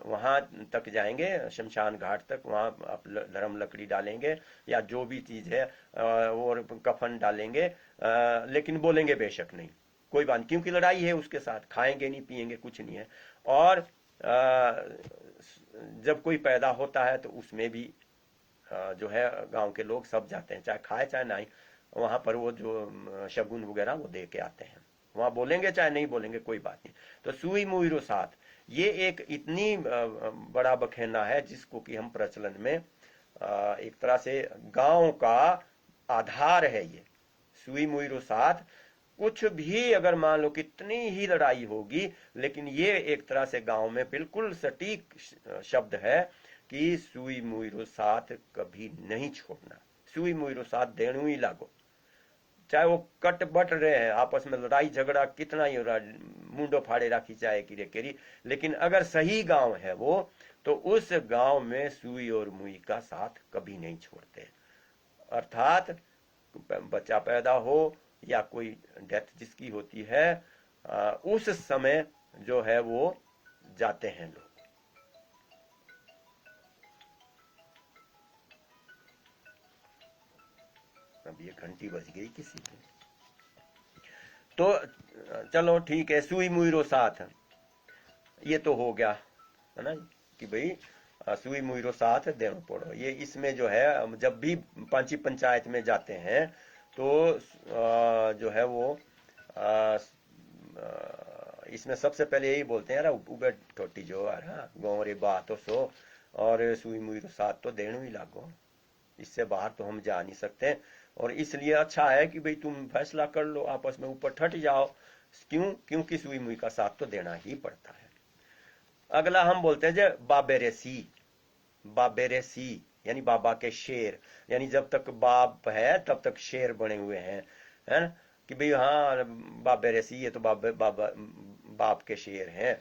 वहां तक जाएंगे शमशान घाट तक, वहां आप धर्म लकड़ी डालेंगे या जो भी चीज है और कफन डालेंगे, लेकिन बोलेंगे बेशक नहीं, कोई बात नहीं, क्योंकि लड़ाई है उसके साथ, खाएंगे नहीं पिएंगे कुछ नहीं है। और जब कोई पैदा होता है तो उसमें भी जो है गांव के लोग सब जाते हैं, चाहे खाए चाहे नहीं, वहां पर वो जो शगुन वगैरह वो दे के आते हैं, वहां बोलेंगे चाहे नहीं बोलेंगे कोई बात नहीं। तो सुई मुईरो साथ, ये एक इतनी बड़ा बखेना है जिसको कि हम प्रचलन में एक तरह से गांव का आधार है ये। सुई मुईरो साथ, कुछ भी अगर मान लो कितनी ही लड़ाई होगी, लेकिन ये एक तरह से गांव में बिल्कुल सटीक शब्द है कि सुई मुईरो साथ कभी नहीं छोड़ना, सुई मुईरो साथ देणु ही लागो। चाहे वो कट बट रहे हैं आपस में, लड़ाई झगड़ा कितना ही हो रहा, मुंडो फाड़े राखी चाहे की केरी, लेकिन अगर सही गांव है वो, तो उस गांव में सुई और मुई का साथ कभी नहीं छोड़ते। अर्थात बच्चा पैदा हो या कोई डेथ जिसकी होती है, उस समय जो है वो जाते हैं लोग। अब ये घंटी बज गई किसी की। तो चलो ठीक है, सुई मुई रो साथ, ये तो हो गया है ना, कि भाई सुई मुई रो साथ देना पड़ो। ये इसमें जो है जब भी पांची पंचायत में जाते हैं तो जो है वो इसमें सबसे पहले यही बोलते हैं, यार उबे ठोटी जो यार गाँव रे बात तो सो, और सुई मुई रो साथ तो देना ही लागो, इससे बाहर तो हम जा नहीं सकते। और इसलिए अच्छा है कि भाई तुम फैसला कर लो आपस में, ऊपर ठट जाओ। क्यों? क्योंकि सुई मुई का साथ तो देना ही पड़ता है। अगला हम बोलते हैं जो बाबेरेसी, बाबेरेसी यानी बाबा के शेर, यानी जब तक बाप है तब तक शेर बने हुए हैं, है ना, कि भाई हाँ बाबेरेसी, ये तो बाप के शेर हैं,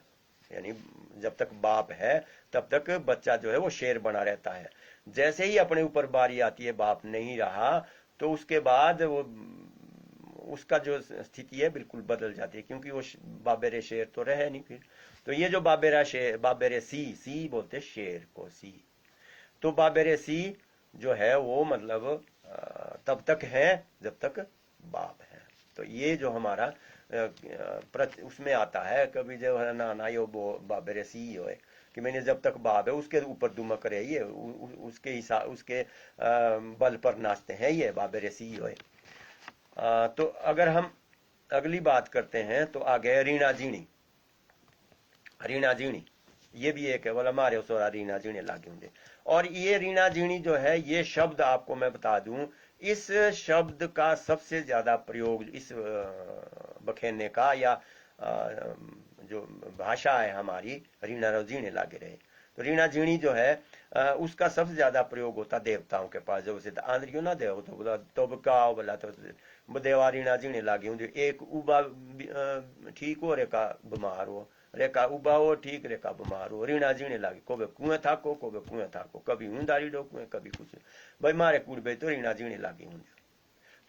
यानी जब तक बाप है तब तक बच्चा जो है वो शेर बना रहता है। जैसे ही अपने ऊपर बारी आती है, बाप नहीं रहा, तो उसके बाद वो उसका जो स्थिति है बिल्कुल बदल जाती है, क्योंकि वो बाबेरे शेर तो रहे नहीं फिर। तो ये जो बाबेरा शेर, बाबेरे सी बोलते शेर को, सी, तो बाबेरे सी जो है वो मतलब तब तक है जब तक बाप है। तो ये जो हमारा उसमें आता है कभी जो है ना यो बाबेरे सी हो, कि मैंने जब तक बाप है उसके ऊपर दुमक रहे, ये उसके हिसाब उसके बल पर नाचते हैं, ये बाबेरे सी हो। तो अगर हम अगली बात करते हैं तो आ गए रीणा जीणी। रीणा जीणी ये भी एक है, बोला मारे सोरा रीणा जीणे लागे होंगे। और ये रीणा जीणी जो है, ये शब्द आपको मैं बता दूं, इस शब्द का सबसे ज्यादा प्रयोग इस बखेने का या जो भाषा है हमारी, रीणा रो जीणे लागे रहे। तो रीणा जीणी जो है उसका सबसे ज्यादा प्रयोग होता देवताओं के पास, जब उसे आंध्रियो ना देव तो बोला तो बोला तो देवा रीणा जीणे लागे होंगे। एक उबा ठीक हो, रेखा बीमार हो, रेखा उबा हो ठीक, रेखा बीमार हो, रीणा जीणे लागे, कोबे कुएं थाको, कोबे कुएं थाको, कभी ऊंधारी डोकुए, कभी कुछ, भाई मारे कुड़बे तो रीणा जीणे लागे होंगे।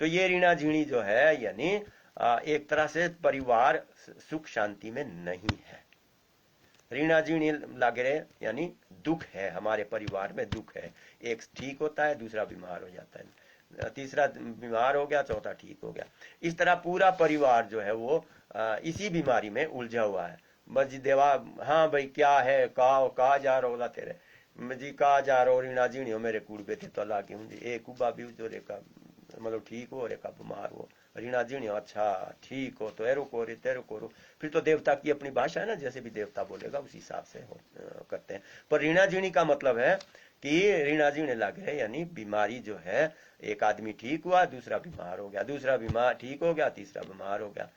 तो ये रीणा जीणी जो है, यानी एक तरह से परिवार सुख शांति में नहीं है। रीणा जीणी लागे रहे यानी दुख है, हमारे परिवार में दुख है, एक ठीक होता है दूसरा बीमार हो जाता है, तीसरा बीमार हो गया, चौथा ठीक हो गया। इस तरह पूरा परिवार जो है वो इसी बीमारी में उलझा हुआ है। बस देवा हाँ भाई क्या है, कहा जा रहा होला तेरे जी, कहा जा रहा रीणा जीणी हो मेरे कुड़बे थे तो लागे हूँ एक उबा भी जो रेखा मतलब ठीक हो, रेखा बीमार हो, रीणा जीणी हो, अच्छा ठीक हो तो एरो को रे तेरो को रो। फिर तो देवता की अपनी भाषा है ना, जैसे भी देवता बोलेगा उस हिसाब से करते हैं। पर रीणा जीणी का मतलब है कि रीणा जीणे लागे है, यानी बीमारी जो है, एक आदमी ठीक हुआ दूसरा बीमार हो गया, दूसरा बीमार ठीक हो गया तीसरा बीमार हो गया,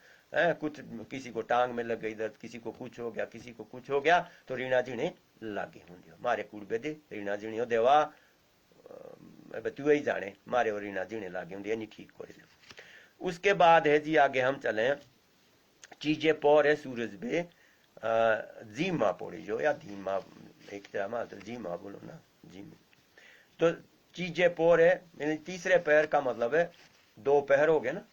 कुछ किसी को टांग में लग गई दर्द, किसी को कुछ हो गया, किसी को कुछ हो गया, तो रीणा जीणे लागे होंगे मारे कुड़बे दे रीणा जीणी हो देवा तू ही जाने मारे और रीणा जीणे लागे होंगे, यानी ठीक हो रही। उसके बाद है जी आगे हम चले, चीजें पौर है सूरज बे जीमा पोड़ी जो या धीमा, एक तो जीमा बोलो ना जी। तो चीजें पोर है यानी तीसरे पैर का मतलब है दो पहर हो गए ना,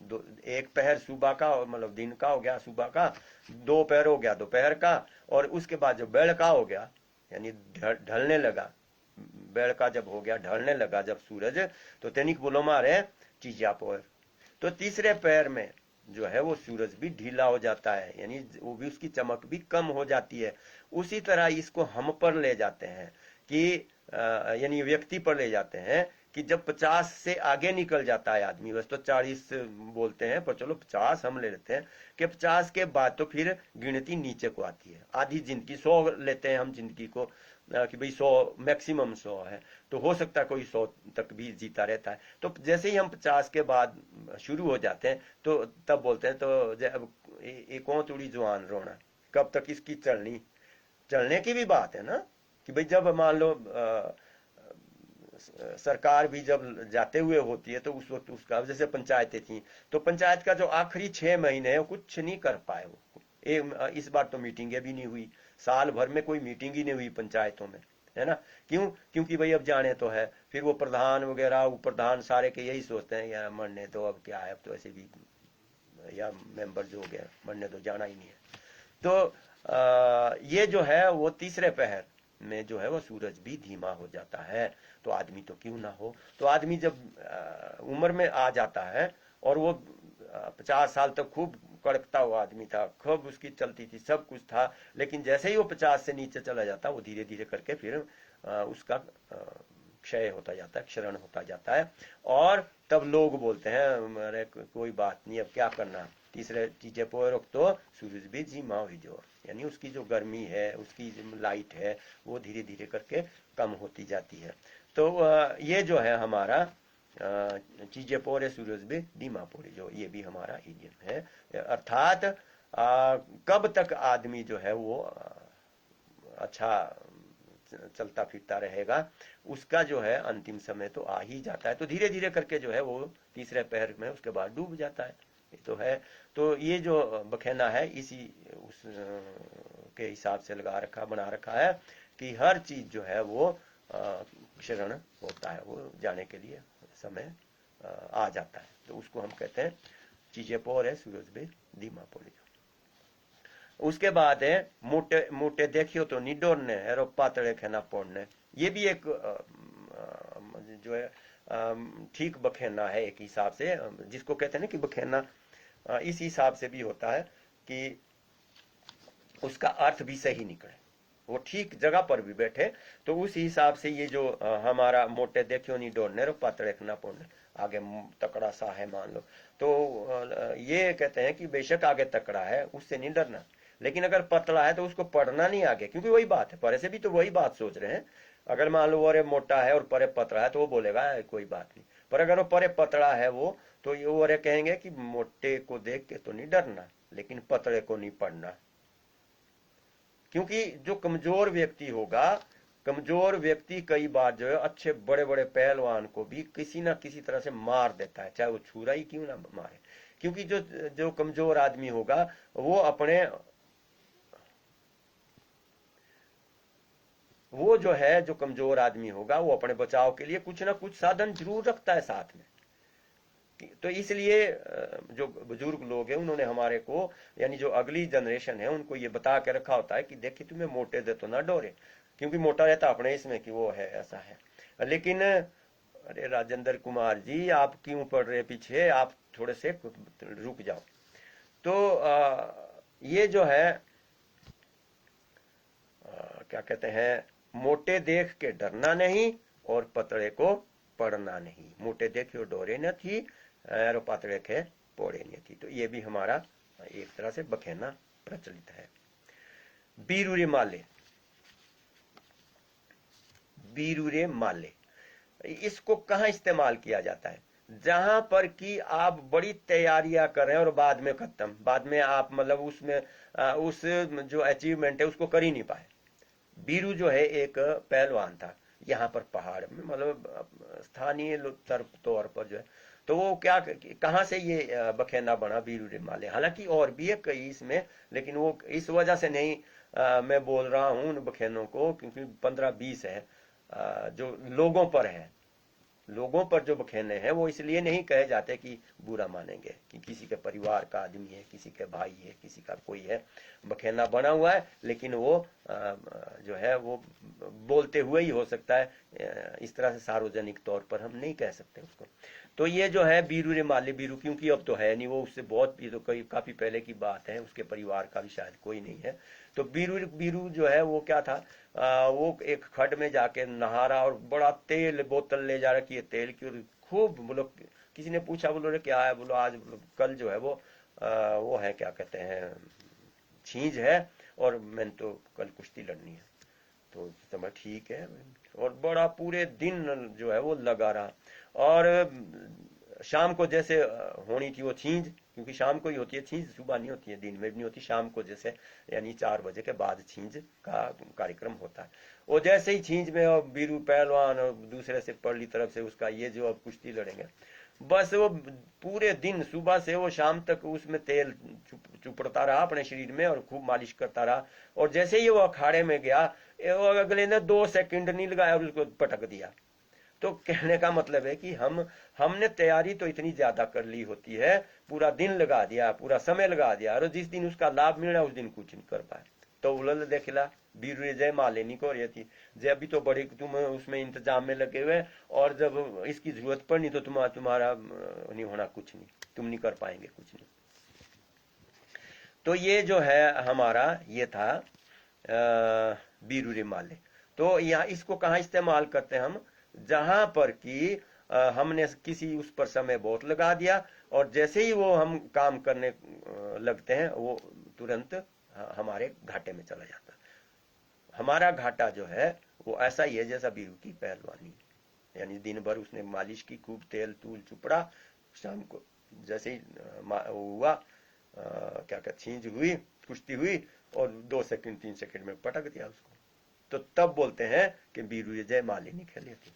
दो एक पहर सुबह का मतलब दिन का हो गया, सुबह का, दो पहर हो गया दोपहर का, और उसके बाद जो बेड़ का हो गया यानी ढलने लगा, बेड़ का जब हो गया ढलने लगा जब सूरज, तो तनिक बोलो मारे चीजा पोर। तो तीसरे पैर में जो है वो सूरज भी ढीला हो जाता है, यानी वो भी उसकी चमक भी कम हो जाती है। उसी तरह इसको हम पर ले जाते हैं कि यानी व्यक्ति पर ले जाते हैं कि जब 50 से आगे निकल जाता है आदमी, बस तो 40 बोलते हैं पर चलो 50 हम ले लेते हैं, कि 50 के बाद तो फिर गिनती नीचे को आती है, आधी जिंदगी 100 लेते हैं हम जिंदगी को कि भाई 100 मैक्सिमम 100 है, तो हो सकता है कोई 100 तक भी जीता रहता है। तो जैसे ही हम 50 के बाद शुरू हो जाते हैं तो तब बोलते हैं तो अब एक और थोड़ी जुआन रोना, कब तक इसकी चलनी, चलने की भी बात है ना, कि भाई जब मान लो सरकार भी जब जाते हुए होती है तो उस वक्त उसका जैसे पंचायतें थी, तो पंचायत का जो आखिरी 6 महीने है वो कुछ नहीं कर पाए वो, इस बार तो मीटिंगें भी नहीं हुई, साल भर में कोई मीटिंग ही नहीं हुई पंचायतों में, है ना। क्यों? क्योंकि भाई अब जाने तो है, फिर वो प्रधान वगैरह उपप्रधान सारे के यही सोचते हैं यार मरने तो अब क्या है, अब तो ऐसे भी या मेंबर जो हो गया मरने तो जाना ही नहीं है। तो ये जो है वो तीसरे पहर में जो है वो सूरज भी धीमा हो जाता है। तो आदमी तो क्यों ना हो, तो आदमी जब उम्र में आ जाता है और वो 50 साल तक खूब कड़कता हुआ आदमी था, खूब उसकी चलती थी, सब कुछ था, लेकिन जैसे ही वो 50 से नीचे चला जाता वो धीरे धीरे करके फिर उसका क्षय होता जाता है, क्षरण होता जाता है। और तब लोग बोलते हैं अरे कोई बात नहीं, अब क्या करना, तीसरे चीजें पोरक तो सूरज भी धीमा हुई जो, यानी उसकी जो गर्मी है, उसकी जो लाइट है, वो धीरे धीरे करके कम होती जाती है। तो ये जो है हमारा चीजें पोरे सूरज भी धीमा पोरे जो, ये भी हमारा इडियम है। अर्थात कब तक आदमी जो है वो अच्छा चलता फिरता रहेगा, उसका जो है अंतिम समय तो आ ही जाता है। तो धीरे धीरे करके जो है वो तीसरे पहर में उसके बाद डूब जाता है, ये तो है। तो ये जो बखेना है इसी उस के हिसाब से लगा रखा, बना रखा है कि हर चीज जो है वो क्षरण होता है, वो जाने के लिए समय आ जाता है। तो उसको हम कहते हैं चीजें पोर है सूरज भी धीमा पोर। उसके बाद है मोटे मोटे देखियो तो निडोर ने हेरो पातड़े खेना पोड़ने, ये भी एक जो है ठीक बखेना है एक हिसाब से, जिसको कहते हैं ना कि बखेना इस हिसाब से भी होता है कि उसका अर्थ भी सही निकले, वो ठीक जगह पर भी बैठे। तो उस हिसाब से ये जो हमारा मोटे देखियो नहीं डोरने रो पातड़े खेना पोड़ने, आगे तकड़ा सा है मान लो, तो ये कहते हैं कि बेशक आगे तकड़ा है उससे नहीं डरना, लेकिन अगर पतला है तो उसको पढ़ना नहीं आगे, क्योंकि वही बात है, परे से भी तो वही बात सोच रहे हैं। अगर मान लो अरे मोटा है और परे पतला है तो वो बोलेगा कोई बात नहीं, पर अगर वो परे पतला है वो, तो ये वो अरे कहेंगे कि मोटे को देख के तो नहीं डरना, लेकिन पतले को नहीं पढ़ना। क्योंकि जो कमजोर व्यक्ति होगा, कमजोर व्यक्ति कई बार जो है अच्छे बड़े बड़े पहलवान को भी किसी ना किसी तरह से मार देता है, चाहे वो छुरा ही क्यों ना मारे। क्योंकि जो जो कमजोर आदमी होगा वो जो है जो कमजोर आदमी होगा वो अपने बचाव के लिए कुछ ना कुछ साधन जरूर रखता है साथ में। तो इसलिए जो बुजुर्ग लोग हैं उन्होंने हमारे को, यानी जो अगली जनरेशन है उनको ये बता के रखा होता है कि देखिए तुम्हें मोटे दे तो ना डोरे, क्योंकि मोटा रहता अपने इसमें कि वो है ऐसा है। लेकिन अरे राजेंद्र कुमार जी आप क्यों पढ़ रहे पीछे, आप थोड़े से रुक जाओ। तो ये जो है क्या कहते हैं, मोटे देख के डरना नहीं और पतले को पढ़ना नहीं, मोटे देखियो डोरे न थी और पतले के पोड़े नहीं थी। तो ये भी हमारा एक तरह से बखेना प्रचलित है। बीरूरे माले, बीरूरे माले, इसको कहाँ इस्तेमाल किया जाता है, जहां पर कि आप बड़ी तैयारियां कर रहे हैं और बाद में खत्म, बाद में आप मतलब उसमें उस जो अचीवमेंट है उसको कर ही नहीं पाए। बीरू जो है एक पहलवान था यहाँ पर पहाड़ में, मतलब स्थानीय तौर पर जो है, तो वो क्या कहाँ से ये बखेना बना बीरू रे माले। हालांकि और भी है कई इसमें, लेकिन वो इस वजह से नहीं मैं बोल रहा हूँ उन बखेनों को, क्योंकि 15-20 है जो लोगों पर है, लोगों पर जो बखेने हैं वो इसलिए नहीं कहे जाते कि बुरा मानेंगे कि किसी के परिवार का आदमी है, किसी के भाई है, किसी का कोई है, बखेना बना हुआ है, लेकिन वो जो है वो बोलते हुए ही हो सकता है, इस तरह से सार्वजनिक तौर पर हम नहीं कह सकते उसको। तो ये जो है बीरू रे माले, बीरू क्योंकि अब तो है नहीं वो, उससे बहुत तो काफी पहले की बात है, उसके परिवार का भी शायद कोई नहीं है। तो बीरू बीरू जो है वो क्या था, वो एक खड में जाके नहा रहा और बड़ा तेल बोतल ले जा रखी है तेल की, और खूब बोलो, किसी ने पूछा बोलो रे क्या है, बोलो आज बोलो कल जो है वो है क्या कहते हैं छींज है और मैंने तो कल कुश्ती लड़नी है। तो समझ ठीक है, और बड़ा पूरे दिन जो है वो लगा रहा, और शाम को जैसे होनी थी वो छींज, क्योंकि शाम को ही होती है छींज, सुबह नहीं होती है, दिन में भी नहीं होती, शाम को जैसे यानी 4 बजे के बाद छींज का कार्यक्रम होता है। वो जैसे ही छींज में और बीरू पहलवान और दूसरे से परली तरफ से उसका ये जो अब कुश्ती लड़ेंगे, बस वो पूरे दिन सुबह से वो शाम तक उसमें तेल चुपड़ता रहा अपने शरीर में और खूब मालिश करता रहा, और जैसे ही वो अखाड़े में गया वो अगले ने 2 सेकंड नहीं लगाया और उसको पटक दिया। तो कहने का मतलब है कि हमने तैयारी तो इतनी ज्यादा कर ली होती है, पूरा दिन लगा दिया, पूरा समय लगा दिया, और जिस दिन उसका लाभ मिल रहा है उस दिन कुछ नहीं कर पाए। तो उलल देखला बीरू रे जय माँ लेनी को रही थी जय अभी तो बड़े तुम उसमें इंतजाम में लगे हुए, और जब इसकी जरूरत पड़नी तो तुम्हारा नहीं होना कुछ नहीं, तुम नहीं कर पाएंगे कुछ नहीं। तो ये जो है हमारा ये था बीरू रे माले। तो यहाँ इसको कहाँ इस्तेमाल करते हैं हम, जहां पर कि हमने किसी उस पर समय बहुत लगा दिया और जैसे ही वो हम काम करने लगते हैं वो तुरंत हमारे घाटे में चला जाता है। हमारा घाटा जो है वो ऐसा ही है जैसा बीरू की पहलवानी, यानी दिन भर उसने मालिश की, खूब तेल तूल चुपड़ा, शाम को जैसे ही हुआ क्या कहते छींच हुई, कुश्ती हुई और 2 सेकंड 3 सेकंड में पटक दिया उसको, तो तब बोलते हैं कि बीरू जय मालिनी खेली थी।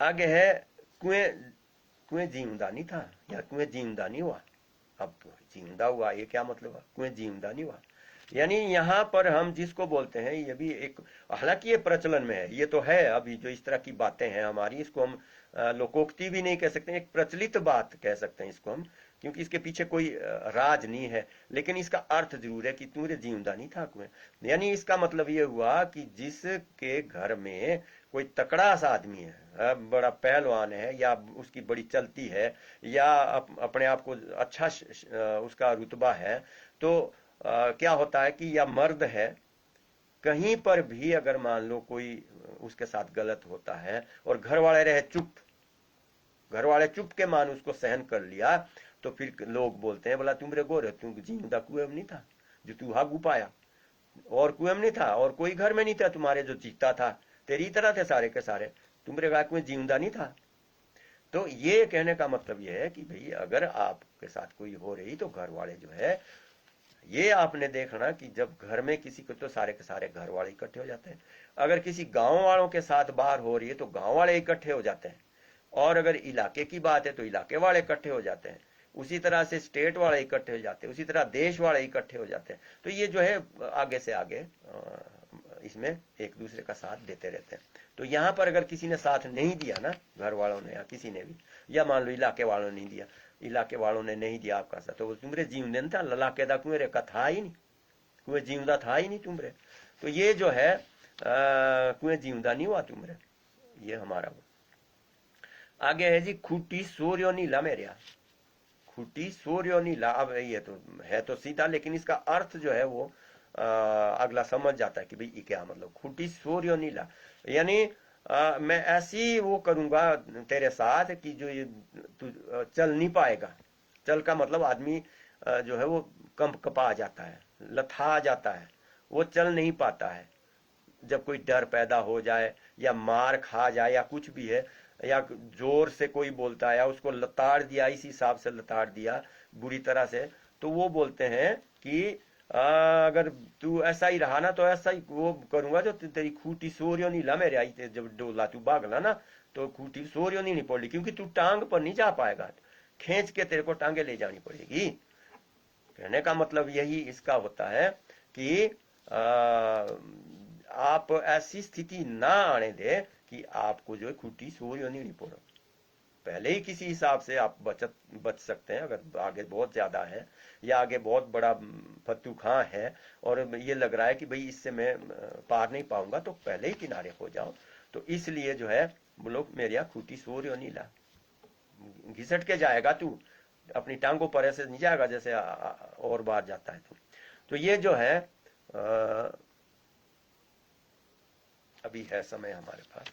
आगे है कुएं जीवदा नहीं था या कुएं जीवदा नहीं हुआ। अब जीवदा हुआ ये क्या मतलब, कुएं जीवदा नहीं हुआ यानी यहाँ पर हम जिसको बोलते हैं ये भी एक, हालांकि ये प्रचलन में है, ये तो है अभी जो इस तरह की बातें हैं हमारी, इसको हम लोकोक्ति भी नहीं कह सकते, एक प्रचलित बात कह सकते हैं इसको हम, क्योंकि इसके पीछे कोई राज नहीं है, लेकिन इसका अर्थ जरूर है कि तुम्हारे जीवदा नहीं था कुएं। यानी इसका मतलब ये हुआ कि जिसके घर में कोई तकड़ा सा आदमी है, बड़ा पहलवान है, या उसकी बड़ी चलती है, या अपने आप को अच्छा उसका रुतबा है, तो क्या होता है कि या मर्द है, कहीं पर भी अगर मान लो कोई उसके साथ गलत होता है और घर वाले रहे चुप, घर वाले चुप के मान उसको सहन कर लिया, तो फिर लोग बोलते हैं बोला तुम रे गोरे तुम जीवदा कुएं नहीं था जो तू हागू पाया, और कुएं नहीं था और कोई घर में नहीं था तुम्हारे जो जीता था, तेरी तरह थे सारे के सारे, तुम रे कुएं जीवदा नहीं था। तो ये कहने का मतलब ये है कि भाई अगर आपके साथ कोई हो रही तो घर वाले जो है, ये आपने देखना कि जब घर में किसी को तो सारे के सारे घर वाले इकट्ठे हो जाते हैं, अगर किसी गांव वालों के साथ बाहर हो रही है तो गांव वाले इकट्ठे हो जाते हैं, और अगर इलाके की बात है तो इलाके वाले इकट्ठे हो जाते हैं, उसी तरह से स्टेट वाले इकट्ठे हो जाते हैं, उसी तरह देश वाले इकट्ठे हो जाते हैं। तो ये जो है आगे से आगे इसमें एक दूसरे का साथ देते रहते हैं। तो यहाँ पर अगर किसी ने साथ नहीं दिया ना, घर वालों ने या किसी ने भी, या मान लो इलाके वालों ने नहीं दिया, इलाके वालों ने नहीं दिया आपका साथ, तो तुमरे जीवदे था ललाके दा कुएं का था ही नहीं, कुएं जीवदा था ही नहीं तुमरे। तो ये जो है कुएं जीवदा नहीं हुआ तुमरे, ये हमारा वो। आगे है जी खूटी सूर्यो नीला मेरिया, खूटी सूर्यो नीला। अब ये तो है तो सीधा, लेकिन इसका अर्थ जो है वो अगला समझ जाता है कि भाई ये क्या मतलब, खूटी सूर्यो नीला यानी मैं ऐसी वो करूंगा तेरे साथ कि जो ये तू चल नहीं पाएगा। चल का मतलब आदमी जो है वो कंप कपा जाता है, लथा जाता है, वो चल नहीं पाता है। जब कोई डर पैदा हो जाए या मार खा जाए या कुछ भी है, या जोर से कोई बोलता है या उसको लताड़ दिया, इस हिसाब से लताड़ दिया बुरी तरह से, तो वो बोलते हैं कि अगर तू ऐसा ही रहा ना तो ऐसा ही वो करूंगा जो तेरी खूटी सोरियो नहीं ला मेरे आई, जब डोला तू भागला ना तो खूटी सोरियो नहीं पड़ी, क्योंकि तू टांग पर नहीं जा पाएगा, खींच के तेरे को टांगे ले जानी पड़ेगी। कहने का मतलब यही इसका होता है कि आप ऐसी स्थिति ना आने दे कि आपको जो है खूटी सोरियो नहीं पड़ो। पहले ही किसी हिसाब से आप बच सकते हैं, अगर आगे बहुत ज्यादा है या आगे बहुत बड़ा फतू खां है और ये लग रहा है कि भाई इससे मैं पार नहीं पाऊंगा, तो पहले ही किनारे हो जाओ। तो इसलिए जो है बोलो मेरिया खूटी सूर्य नीला, घिसट के जाएगा तू, अपनी टांगों पर ऐसे नहीं जाएगा जैसे और बार जाता है तू। तो ये जो है अभी है समय हमारे पास।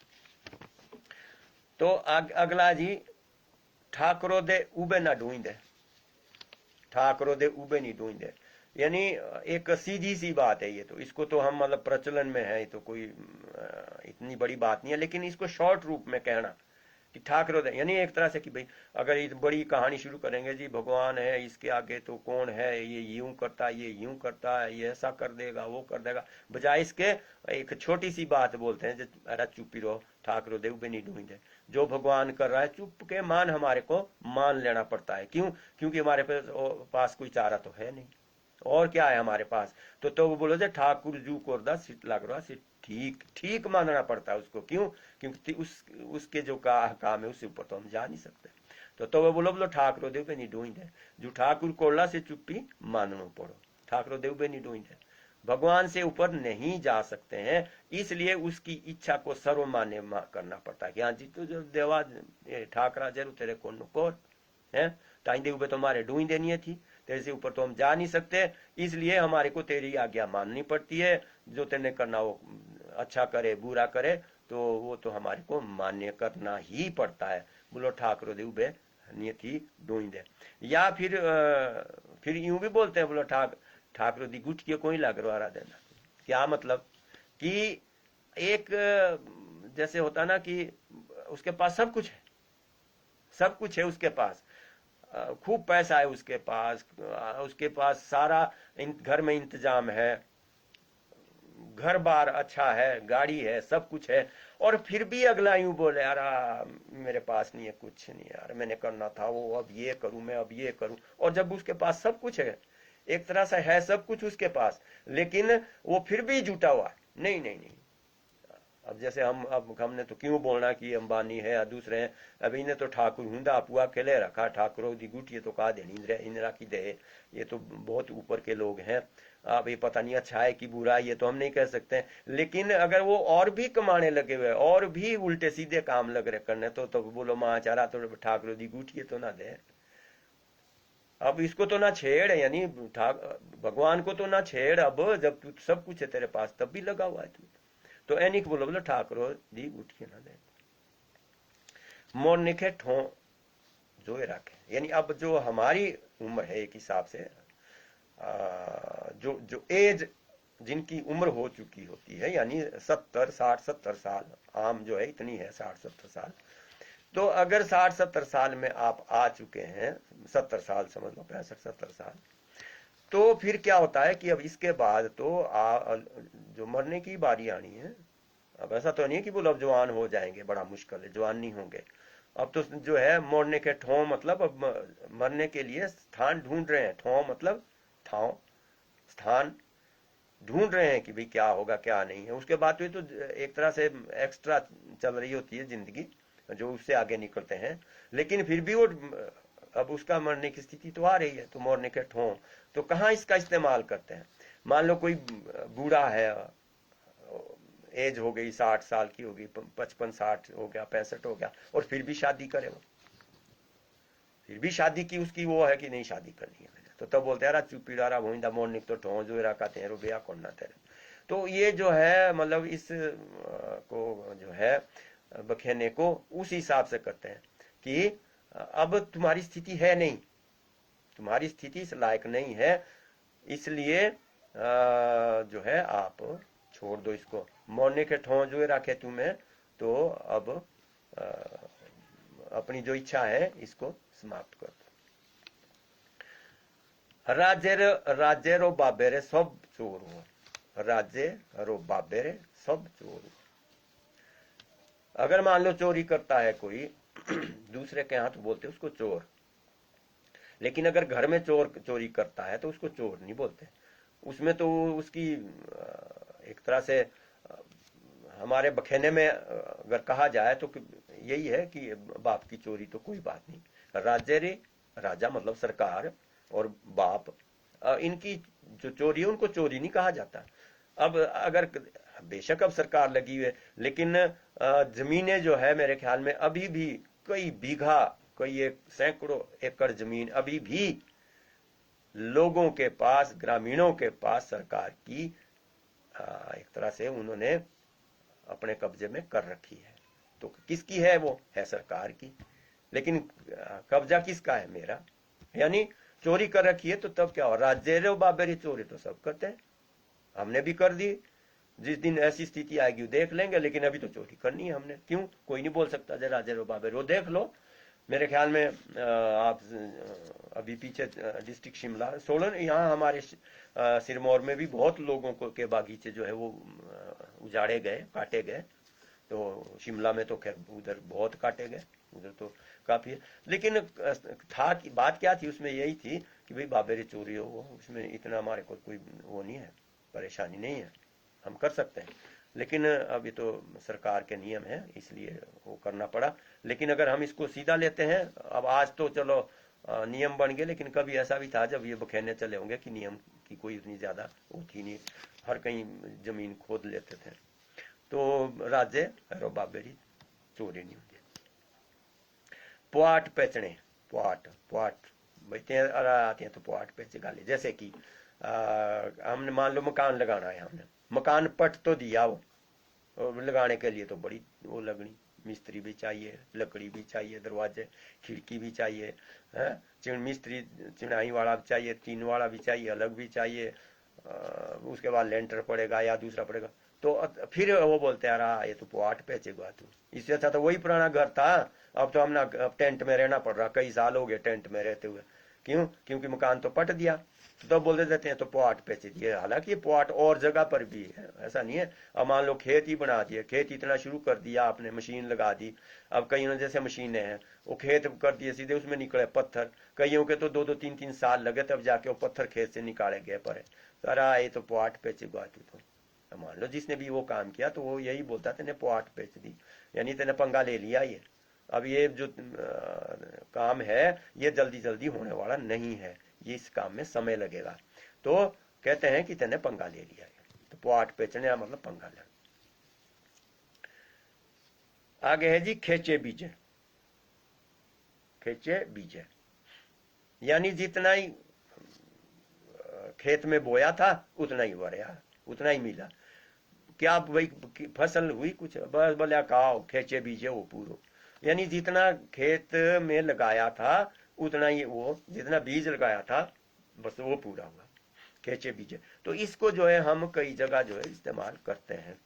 तो अगला जी ठाकरो दे उबे ना ढूंढे, ठाकरो दे उबे नहीं ढूंढे, यानी एक सीधी सी बात है ये, तो इसको तो हम मतलब प्रचलन में है, तो कोई इतनी बड़ी बात नहीं है, लेकिन इसको शॉर्ट रूप में कहना कि ठाकरो दे, यानी एक तरह से कि भाई अगर ये बड़ी कहानी शुरू करेंगे जी भगवान है इसके आगे तो कौन है, ये यूं करता है, ये यूं करता है, ये ऐसा कर देगा वो कर देगा, बजाय इसके एक छोटी सी बात बोलते हैं, अरे चुप ही रहो, ठाकरो देव भी नहीं ढूंढे, जो भगवान कर रहा है चुप के मान हमारे को मान लेना पड़ता है। क्यों? क्योंकि हमारे पास कोई चारा तो है नहीं, और क्या है हमारे पास। तो वो बोलो जे ठाकुर जू कोरदा सिट लग रहा सिट, ठीक ठीक मानना पड़ता है उसको। क्यों? क्योंकि उसके जो काम है उसके ऊपर तो हम जा नहीं सकते। तो वे बोलो बोलो ठाकरो देव पे नहीं ढूंढे जो ठाकुर कोला से चुप्पी माननो पड़ो, ठाकरो देव पे नहीं ढूंढे, भगवान से ऊपर नहीं जा सकते हैं, इसलिए उसकी इच्छा को सर्वमान्य करना पड़ता है कि हाँ जी तो जो देवा ठाकरा जरूर तेरे को नुकोर है ताई देव पे तुम्हारे ढूंढ देनी थी, तेरे से ऊपर तो हम जा नहीं सकते, इसलिए हमारे को तेरी आज्ञा माननी पड़ती है, जो तेने करना वो अच्छा करे बुरा करे तो वो तो हमारे को मान्य करना ही पड़ता है। बोलो ठाकुर देव बे नियति ढूंढ दे। या फिर यूं भी बोलते हैं बोलो ठाकुर दी गुट कोई लाग रहा देना, क्या मतलब कि एक जैसे होता ना कि उसके पास सब कुछ है, सब कुछ है उसके पास, खूब पैसा है उसके पास सारा घर में इंतजाम है, घर बार अच्छा है, गाड़ी है, सब कुछ है, और फिर भी अगला यूं बोले यार मेरे पास नहीं है, कुछ नहीं यार, मैंने करना था वो, अब ये करूं मैं, अब ये करूं। और जब उसके पास सब कुछ है, एक तरह से है सब कुछ उसके पास, लेकिन वो फिर भी जुटा हुआ नहीं नहीं नहीं। अब जैसे अब हमने तो क्यों बोलना कि अंबानी है या दूसरे हैं, अभी ने तो ठाकुर हुंदा पुआ खेले रखा, ठाकुरों दी गुटिये तो कहा दे इंदिरा की दे, ये तो बहुत ऊपर के लोग हैं, अब ये पता नहीं अच्छा है कि बुरा है ये तो हम नहीं कह सकते, लेकिन अगर वो और भी कमाने लगे हुए और भी उल्टे सीधे काम लग रहे करने तो बोलो माँ चारा तो ठाकुरों दी गुटिये तो ना दे, अब इसको तो ना छेड़, यानी भगवान को तो ना छेड़, अब जब तू सब कुछ है तेरे पास तब भी लगा हुआ है तू, तो एनिक बोलो बोलो ठाकुर दी गुटिये ना दे, मोर निखे ठो जो रखे, यानी अब जो हमारी उम्र है एक हिसाब से, जो एज जिनकी उम्र हो चुकी होती है, यानी 60-60-70 साल आम जो है इतनी है 60-70 साल, तो अगर 60-70 साल में आप आ चुके हैं, 70 साल समझ लो, 65-70 साल, तो फिर क्या होता है कि अब इसके बाद तो जो मरने की बारी आनी है, अब ऐसा तो नहीं कि बोलो अब जवान हो जाएंगे, बड़ा मुश्किल है, जवान नहीं होंगे, अब तो जो है मोड़ने के ठों मतलब अब मरने के लिए स्थान ढूंढ रहे हैं, ठों मतलब ठाव, स्थान ढूंढ रहे हैं कि भाई क्या होगा क्या नहीं है, उसके बाद तो एक तरह से एक्स्ट्रा चल रही होती है जिंदगी, जो उससे आगे निकलते हैं, लेकिन फिर भी वो अब उसका मरने की स्थिति तो आ रही है, तो मरने के ठों तो कहाँ इसका इस्तेमाल करते हैं। मान लो कोई बूढ़ा है, एज हो गई 60 साल की होगी, 55-60 हो गया, 65 हो गया, और फिर भी शादी करे, वो फिर भी शादी की उसकी वो है कि नहीं शादी करनी है मैंने, तो तब बोलते हैं चुपीडारा भोइंदा मोर्निक तो ठों जो रखा तेरो बेया करना तेरे, तो ये जो है मतलब इस को जो है बखेने को उस हिसाब से करते हैं कि अब तुम्हारी स्थिति है नहीं, तुम्हारी स्थिति इस लायक नहीं है, इसलिए जो है आप छोड़ दो इसको, मोरने के ठों जो रखे तुम्हें, तो अब अपनी जो इच्छा है इसको समाप्त कर दो। राज्य रो बाबेरे सब चोर हो, राज्य रो बाबेरे सब चोर हो। अगर मान लो चोरी करता है कोई दूसरे के हाथ, बोलते उसको चोर, लेकिन अगर घर में चोरी करता है तो उसको चोर नहीं बोलते, उसमें तो उसकी एक तरह से हमारे बखेने में अगर कहा जाए तो यही है कि बाप की चोरी तो कोई बात नहीं, राज्य रे राजा मतलब सरकार और बाप, इनकी जो चोरी है उनको चोरी नहीं कहा जाता। अब अगर बेशक अब सरकार लगी हुई है, लेकिन जमीनें जो है मेरे ख्याल में अभी भी कई बीघा, कई एक सैकड़ों एकड़ जमीन अभी भी लोगों के पास, ग्रामीणों के पास सरकार की एक तरह से उन्होंने अपने कब्जे में कर रखी है, तो किसकी है? वो है सरकार की, लेकिन कब्जा किसका है? मेरा, यानी चोरी कर रखी है, तो तब क्या हो? राज्य बाबेरी चोरी तो सब करते हैं, हमने भी कर दी, जिस दिन ऐसी स्थिति आएगी देख लेंगे, लेकिन अभी तो चोरी करनी है हमने, क्यों? कोई नहीं बोल सकता जय राजे रो बाबे रो, देख लो मेरे ख्याल में आप अभी पीछे डिस्ट्रिक्ट शिमला सोलन, यहाँ हमारे सिरमौर में भी बहुत लोगों को के बागीचे जो है वो उजाड़े गए, काटे गए, तो शिमला में तो खैर उधर बहुत काटे गए, उधर तो काफी है, लेकिन था कि बात क्या थी उसमें, यही थी कि भाई बाबेरी चोरी हो, उसमें इतना हमारे को कोई वो नहीं है, परेशानी नहीं है, हम कर सकते हैं, लेकिन अब ये तो सरकार के नियम है, इसलिए वो करना पड़ा। लेकिन अगर हम इसको सीधा लेते हैं, अब आज तो चलो नियम बन गए, लेकिन कभी ऐसा भी था जब ये बखेरने चले होंगे कि नियम की कोई इतनी ज्यादा वो थी नहीं, हर कहीं जमीन खोद लेते थे। तो राजे रो बाबेरी चोरी नहीं होती। पुआट पेचने, पुआट पुआट बैठते आते हैं तो पुआट पेचे गाले, जैसे कि हमने मान लो मकान लगाना है, हमने मकान पट तो दिया वो, और लगाने के लिए तो बड़ी वो लगनी, मिस्त्री भी चाहिए, लकड़ी भी चाहिए, दरवाजे खिड़की भी चाहिए, है चिड़ मिस्त्री चिड़ाई वाला भी चाहिए, टीन वाला भी चाहिए, अलग भी चाहिए, उसके बाद लेंटर पड़ेगा या दूसरा पड़ेगा। तो फिर वो बोलते हैं रहा ये तो पुआट पेचेगा तू, इससे अच्छा तो वही पुराना घर था, अब तो हम ना अब टेंट में रहना पड़ रहा, कई साल हो गए टेंट में रहते हुए। क्यों? क्योंकि मकान तो पट दिया। तो बोल देते हैं तो पुआट पे दिए, हालांकि ये पुआट और जगह पर भी है, ऐसा नहीं है। अब मान लो खेत ही बना दिए, खेत इतना शुरू कर दिया आपने, मशीन लगा दी, अब कईयों जैसे मशीनें हैं वो खेत कर दिए सीधे, उसमें निकले पत्थर, कईयों के तो 2-2 3-3 साल लगे तब जाके वो पत्थर खेत से निकाले गए पड़े। तो अरे ये तो पुआट पे चिपका तू तो, मान लो जिसने भी वो काम किया तो वो यही बोलता तेने पुआट बेच दी, यानी तेने पंगा ले लिया ये। अब ये जो काम है ये जल्दी जल्दी होने वाला नहीं है, ये इस काम में समय लगेगा। तो कहते हैं कि तेने पंगा ले लिया है, तो पुआट बेचने का मतलब पंगा लेना। आगे है जी खेचे बीजे, खेचे बीजे यानी जितना ही खेत में बोया था उतना ही भरया, उतना ही मिला। क्या भाई फसल हुई कुछ, बस बोले खाओ खेचे बीजे वो पूरो, यानी जितना खेत में लगाया था उतना ही, वो जितना बीज लगाया था बस वो पूरा हुआ, खेचे बीजे। तो इसको जो है हम कई जगह जो है इस्तेमाल करते हैं,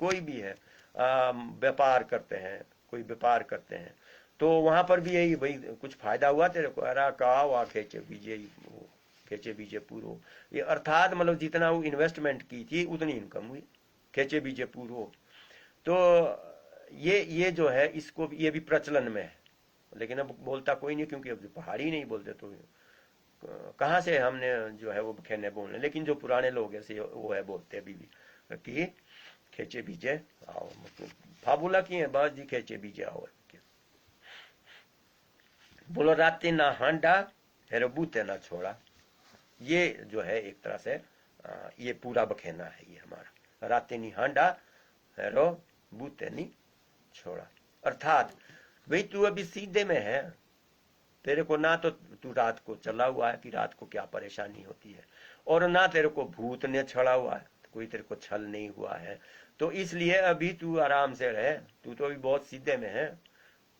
कोई भी है व्यापार करते हैं, कोई व्यापार करते हैं तो वहां पर भी यही, भाई कुछ फायदा हुआ तेरे को, अरे कहा हुआ खेचे बीजे, खेचे बीजे पूरो, ये अर्थात मतलब जितना वो इन्वेस्टमेंट की थी उतनी इनकम हुई, खेचे बीजे पूरो। तो ये जो है इसको ये भी प्रचलन में है, लेकिन अब बोलता कोई नहीं, क्योंकि अब पहाड़ी नहीं बोलते तो कहाँ से हमने जो है वो खेने बोलने, लेकिन जो पुराने लोग ऐसे वो है बोलते अभी भी कि खेचे बीजे आओ, मतलब फाबुला की है बस जी, खेचे बीजे आओ। बोलो राते ना हांडा हेरो बूते ना छोड़ा, ये जो है एक तरह से ये पूरा बखेना है ये हमारा, राते नी हांडा हेरो बूते नी छोड़ा। अर्थात भाई तू अभी सीधे में है, तेरे को ना तो तू रात को चला हुआ है कि रात को क्या परेशानी होती है, और ना तेरे को भूत ने छड़ा हुआ है, कोई तेरे को छल नहीं हुआ है, तो इसलिए अभी तू आराम से रहे, तू तो अभी बहुत सीधे में है,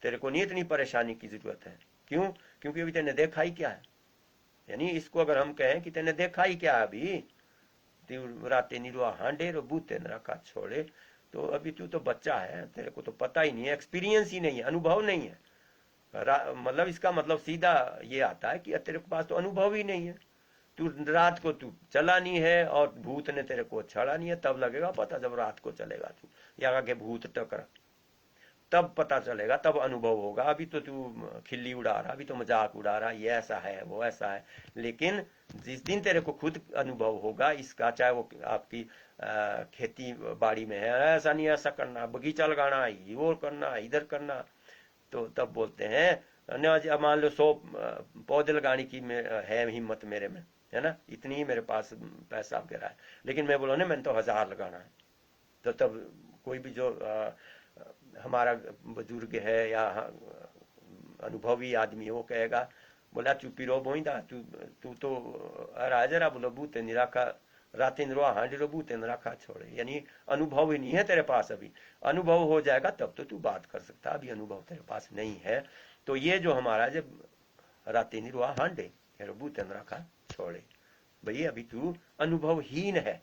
तेरे को नहीं इतनी परेशानी की जरूरत है। क्यों? क्योंकि अभी तेने देखा ही क्या है, यानी इसको अगर हम कहें कि तेने देखा ही क्या अभी, राते निरुआ हांडे रो बूते न रखा छोड़े, तो अभी तू तो बच्चा है, तेरे को तो पता ही नहीं है, एक्सपीरियंस ही नहीं है, अनुभव नहीं है। मतलब इसका मतलब सीधा ये आता है कि तेरे पास तो अनुभव ही नहीं है, तू रात को तू चला नहीं है और भूत ने तेरे को छड़ा नहीं है, तब लगेगा पता जब रात को चलेगा तू, या आगे भूत टकरा, तब पता चलेगा, तब अनुभव होगा। अभी तो तू खिल्ली उड़ा रहा, अभी तो मजाक उड़ा रहा, ये ऐसा है वो ऐसा है, लेकिन जिस दिन तेरे को खुद अनुभव होगा इसका, चाहे वो आपकी खेती बाड़ी में है, ऐसा नहीं ऐसा करना, बगीचा लगाना, ये वो करना, इधर करना, तो तब बोलते हैं मान लो 100 पौधे लगाने की है हिम्मत मेरे में, है ना, इतनी ही मेरे पास पैसा वगैरह है, लेकिन मैं बोलो ना मैंने तो 1000 लगाना है, तो तब कोई भी जो हमारा बुजुर्ग है या अनुभवी आदमी है वो कहेगा, बोला चुपी रो बोईंदा, तू तू तो राजरा बोलो बूते नहीं रखा, रातिन रो हांड रो बूते न रखा छोड़े, यानी अनुभव ही नहीं है तेरे पास अभी, अनुभव हो जाएगा तब तो तू बात कर सकता, अभी अनुभव तेरे पास नहीं है। तो ये जो हमारा जब रातिन रो हांडे रो बूते न रखा छोड़े, भाई अभी तू अनुभवहीन है,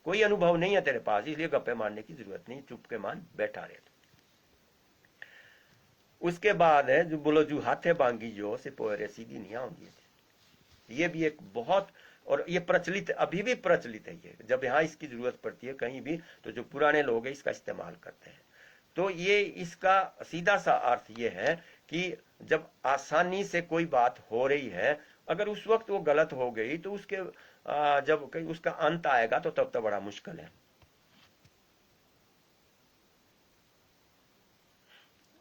कोई अनुभव नहीं है तेरे पास, इसलिए गप्पे मारने की जरूरत नहीं, चुप के मान बैठा रहे। उसके बाद है जो बोलो जो हाथे बांगी जो से पोरे सीधी नहीं आऊंगी, ये भी एक बहुत, और ये प्रचलित अभी भी प्रचलित है, ये जब यहाँ इसकी जरूरत पड़ती है कहीं भी तो जो पुराने लोग हैं इसका इस्तेमाल करते हैं। तो ये इसका सीधा सा अर्थ ये है कि जब आसानी से कोई बात हो रही है, अगर उस वक्त वो गलत हो गई तो उसके जब कहीं उसका अंत आएगा तो तब तो बड़ा मुश्किल है।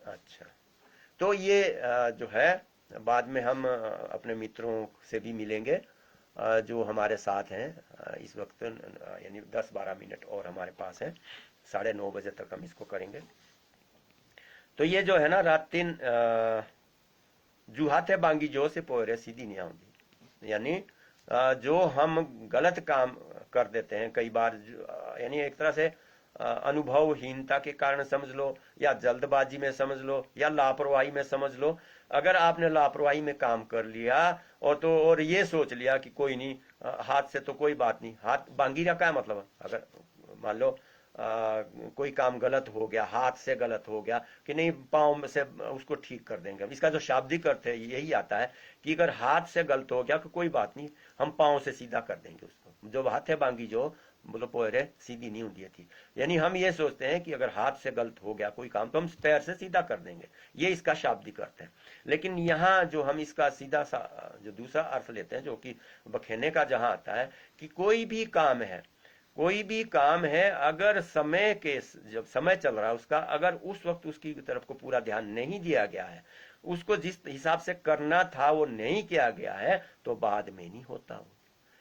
अच्छा, तो ये जो है बाद में हम अपने मित्रों से भी मिलेंगे जो हमारे साथ हैं इस वक्त, यानी 10-12 मिनट और हमारे पास है, 9:30 बजे तक हम इसको करेंगे। तो ये जो है ना रातिन जुहाते बांगी जो से पोरे सीधी नहीं आऊंगी, यानी जो हम गलत काम कर देते हैं कई बार, यानी एक तरह से अनुभवहीनता के कारण समझ लो, या जल्दबाजी में समझ लो, या लापरवाही में समझ लो। अगर आपने लापरवाही में काम कर लिया और ये सोच लिया कि कोई नहीं, हाथ से तो कोई बात नहीं, हाथ बांगी रखा है मतलब, अगर मान लो कोई काम गलत हो गया, हाथ से गलत हो गया कि नहीं, पाँव से उसको ठीक कर देंगे। इसका जो शाब्दिक अर्थ है यही आता है कि अगर हाथ से गलत हो गया तो कोई बात नहीं, हम पाँव से सीधा कर देंगे उसको। जो हाथ है बांगी जो बोलो पोरे सीधी नहीं होती थी, यानी हम ये सोचते हैं कि अगर हाथ से गलत हो गया कोई काम तो हम पैर से सीधा कर देंगे, ये इसका शाब्दिक अर्थ है। लेकिन यहाँ जो हम इसका सीधा सा जो दूसरा अर्थ लेते हैं, जो कि बखेने का जहां आता है कि कोई भी काम है, कोई भी काम है, अगर समय के जब समय चल रहा है उसका, अगर उस वक्त उसकी तरफ को पूरा ध्यान नहीं दिया गया है, उसको जिस हिसाब से करना था वो नहीं किया गया है, तो बाद में नहीं होता हो।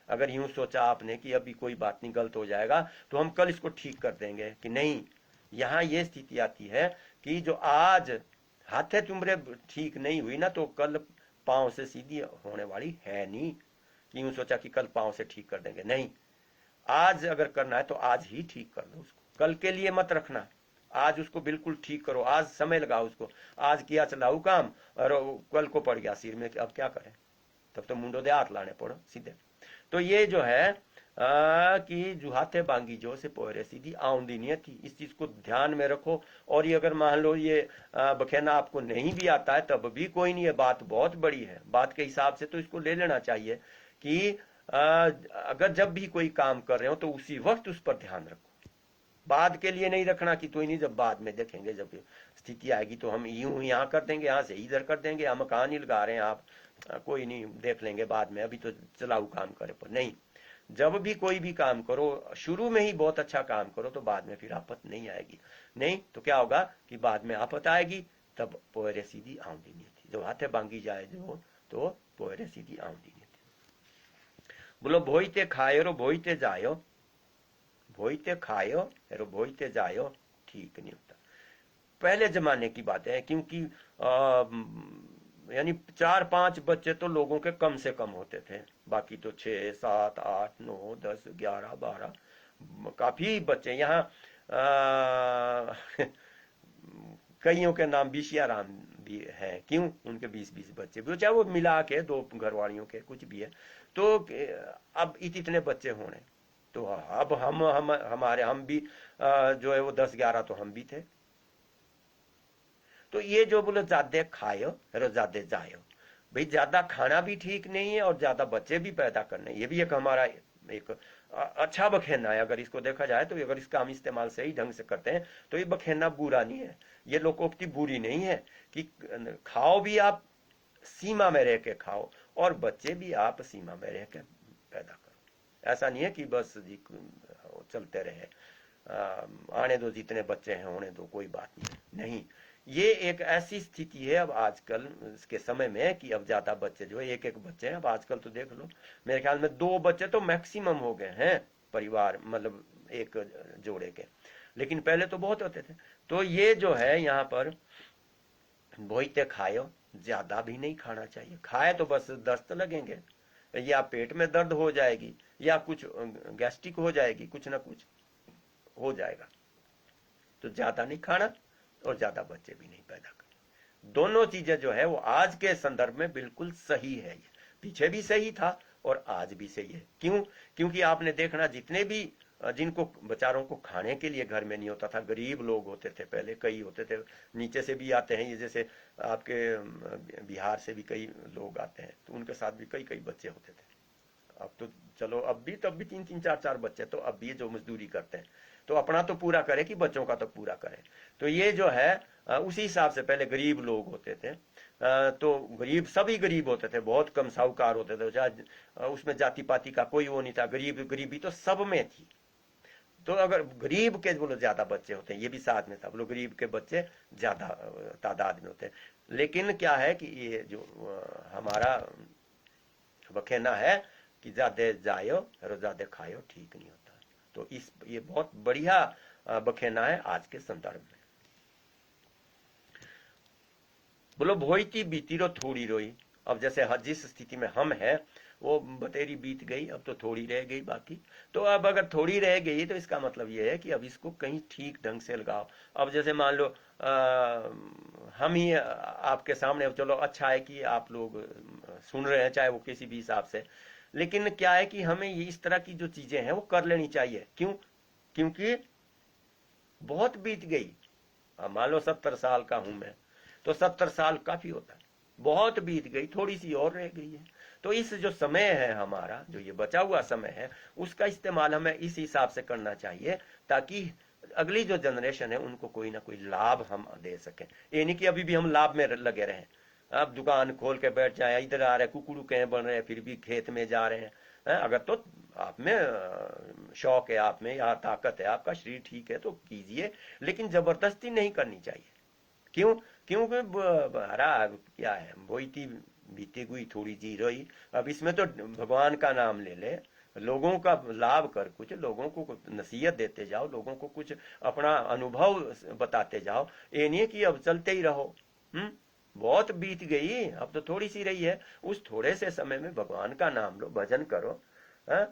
अगर यूं सोचा आपने कि अभी कोई बात नहीं, गलत हो जाएगा तो हम कल इसको ठीक कर देंगे, कि नहीं, यहां ये स्थिति आती है कि जो आज हाथे तुमरे ठीक नहीं हुई ना, तो कल पांव से सीधी होने वाली है नहीं, कि यूं सोचा कि कल पांव से ठीक कर देंगे, नहीं। आज अगर करना है तो आज ही ठीक कर दो उसको, कल के लिए मत रखना, आज उसको बिल्कुल ठीक करो, आज समय लगाओ उसको। आज किया चलाऊ काम और कल को पड़ गया सिर में, अब क्या करें, तब तो मुंडो दे हाथ लाने पड़ो सीधे। तो ये जो है कि जुहाते बांगी जो से पोहरे सीधी आउंदी नहीं थी, इस चीज को ध्यान में रखो। और ये अगर मान लो ये बखेना आपको नहीं भी आता है तब भी कोई नहीं, है बात बहुत बड़ी है, बात के हिसाब से तो इसको ले लेना चाहिए कि अगर जब भी कोई काम कर रहे हो तो उसी वक्त उस पर ध्यान रखो, बाद के लिए नहीं रखना कि तो ही नहीं, जब बाद में देखेंगे, जब स्थिति आएगी तो हम यूं यहाँ कर देंगे, यहाँ से इधर कर देंगे, हम मकान ही लगा रहे हैं आप, कोई नहीं देख लेंगे बाद में, अभी तो चलाऊ काम करे, पर नहीं। जब भी कोई भी काम करो शुरू में ही बहुत अच्छा काम करो तो बाद में फिर आफत नहीं आएगी, नहीं तो क्या होगा कि बाद में आफत आएगी, तब पोहरे सीधी आउंदी नहीं थी, जब हाथे बांगी जाए जो तो पोहरे सीधी आउंदी नहीं थी। बोलो भोईते खायो रो भोईते जायो, भोईते खायो रो भोईते जायो, ठीक नहीं होता। पहले जमाने की बात है, क्योंकि यानी 4-5 बच्चे तो लोगों के कम से कम होते थे, बाकी तो 6, 7, 8, 9, 10, 11, 12 काफी बच्चे। यहाँ कईयों के नाम बिशियाराम भी है, क्यों, उनके 20-20 बच्चे भी, चाहे वो मिला के 2 घरवालियों के कुछ भी है, तो अब इतने बच्चे होने, तो अब हम भी जो है वो 10-11 तो हम भी थे। तो ये जो बोले ज्यादा खायो और ज्यादा जायो, भाई ज्यादा खाना भी ठीक नहीं है और ज्यादा बच्चे भी पैदा करने, ये भी एक हमारा एक अच्छा बखेना है। अगर इसको देखा जाए तो अगर इसका हम इस्तेमाल सही ढंग से करते हैं तो ये बखेना बुरा नहीं है, ये लोकोक्ति बुरी नहीं है कि खाओ भी आप सीमा में रह के खाओ और बच्चे भी आप सीमा में रह के पैदा करो। ऐसा नहीं है कि बस जी चलते रहे, आने दो जितने बच्चे हैं होने दो, कोई बात नहीं। ये एक ऐसी स्थिति है अब आजकल के समय में कि अब ज्यादा बच्चे जो है, एक बच्चे हैं अब आजकल, तो देख लो मेरे ख्याल में 2 बच्चे तो मैक्सिमम हो गए हैं परिवार, मतलब एक जोड़े के, लेकिन पहले तो बहुत होते थे। तो ये जो है यहाँ पर बोईते खायो, ज्यादा भी नहीं खाना चाहिए, खाए तो बस दस्त लगेंगे, या पेट में दर्द हो जाएगी, या कुछ गैस्ट्रिक हो जाएगी, कुछ ना कुछ हो जाएगा। तो ज्यादा नहीं खाना और ज्यादा बच्चे भी नहीं पैदा करना, दोनों चीजें जो है वो आज के संदर्भ में बिल्कुल सही है। ये पीछे भी सही था और आज भी सही है। क्यों? क्योंकि आपने देखना जितने भी जिनको बेचारों को खाने के लिए घर में नहीं होता था, गरीब लोग होते थे पहले, कई होते थे, नीचे से भी आते हैं, ये जैसे आपके बिहार से भी कई लोग आते हैं, तो उनके साथ भी कई कई बच्चे होते थे। अब तो चलो अब भी तब भी 3-3, 4-4 बच्चे, तो अब भी जो मजदूरी करते हैं तो अपना तो पूरा करे कि बच्चों का तो पूरा करे। तो ये जो है उसी हिसाब से पहले गरीब लोग होते थे, तो गरीब सभी गरीब होते थे, बहुत कम साहूकार होते थे, उसमें जाति पाति का कोई वो नहीं था, गरीबी तो सब में थी। तो अगर गरीब के बोलो ज्यादा बच्चे होते हैं, ये भी साथ में था, बोलो गरीब के बच्चे ज्यादा तादाद में होते हैं। लेकिन क्या है कि ये जो हमारा बखेना है कि ज्यादा जायो और ज्यादा खायो ठीक नहीं होता। तो इस ये बहुत बढ़िया बखेना है आज के संदर्भ में। बोलो भोईती बीती रो थोड़ी रोई। अब जैसे जिस स्थिति में हम है वो बतेरी बीत गई, अब तो थोड़ी रह गई बाकी। तो अब अगर थोड़ी रह गई तो इसका मतलब ये है कि अब इसको कहीं ठीक ढंग से लगाओ। अब जैसे मान लो हम ही आपके सामने, चलो अच्छा है कि आप लोग सुन रहे हैं चाहे वो किसी भी हिसाब से, लेकिन क्या है कि हमें ये इस तरह की जो चीजें हैं वो कर लेनी चाहिए। क्यों? क्योंकि बहुत बीत गई। अब मान लो 70 साल का हूं मैं, तो 70 साल काफी होता है, बहुत बीत गई, थोड़ी सी और रह गई है। तो इस जो समय है हमारा, जो ये बचा हुआ समय है, उसका इस्तेमाल हमें इस हिसाब से करना चाहिए ताकि अगली जो जनरेशन है उनको कोई ना कोई लाभ हम दे सकें। ये नहीं कि अभी भी हम लाभ में लगे रहें। अब दुकान खोल के बैठ जाए, इधर आ रहे कुकुड़ू कहीं बन रहे हैं, फिर भी खेत में जा रहे हैं। अगर तो आप में शौक है, आप में या ताकत है, आपका शरीर ठीक है तो कीजिए, लेकिन जबरदस्ती नहीं करनी चाहिए। क्यों? क्योंकि हरा क्या है, बोईती बीती हुई थोड़ी जी रही। अब इसमें तो भगवान का नाम ले ले, लोगों का लाभ कर, कुछ लोगों को नसीहत देते जाओ, लोगों को कुछ अपना अनुभव बताते जाओ। ये नहीं कि अब चलते ही रहो। बहुत बीत गई, अब तो थोड़ी सी रही है। उस थोड़े से समय में भगवान का नाम लो, भजन करो, है?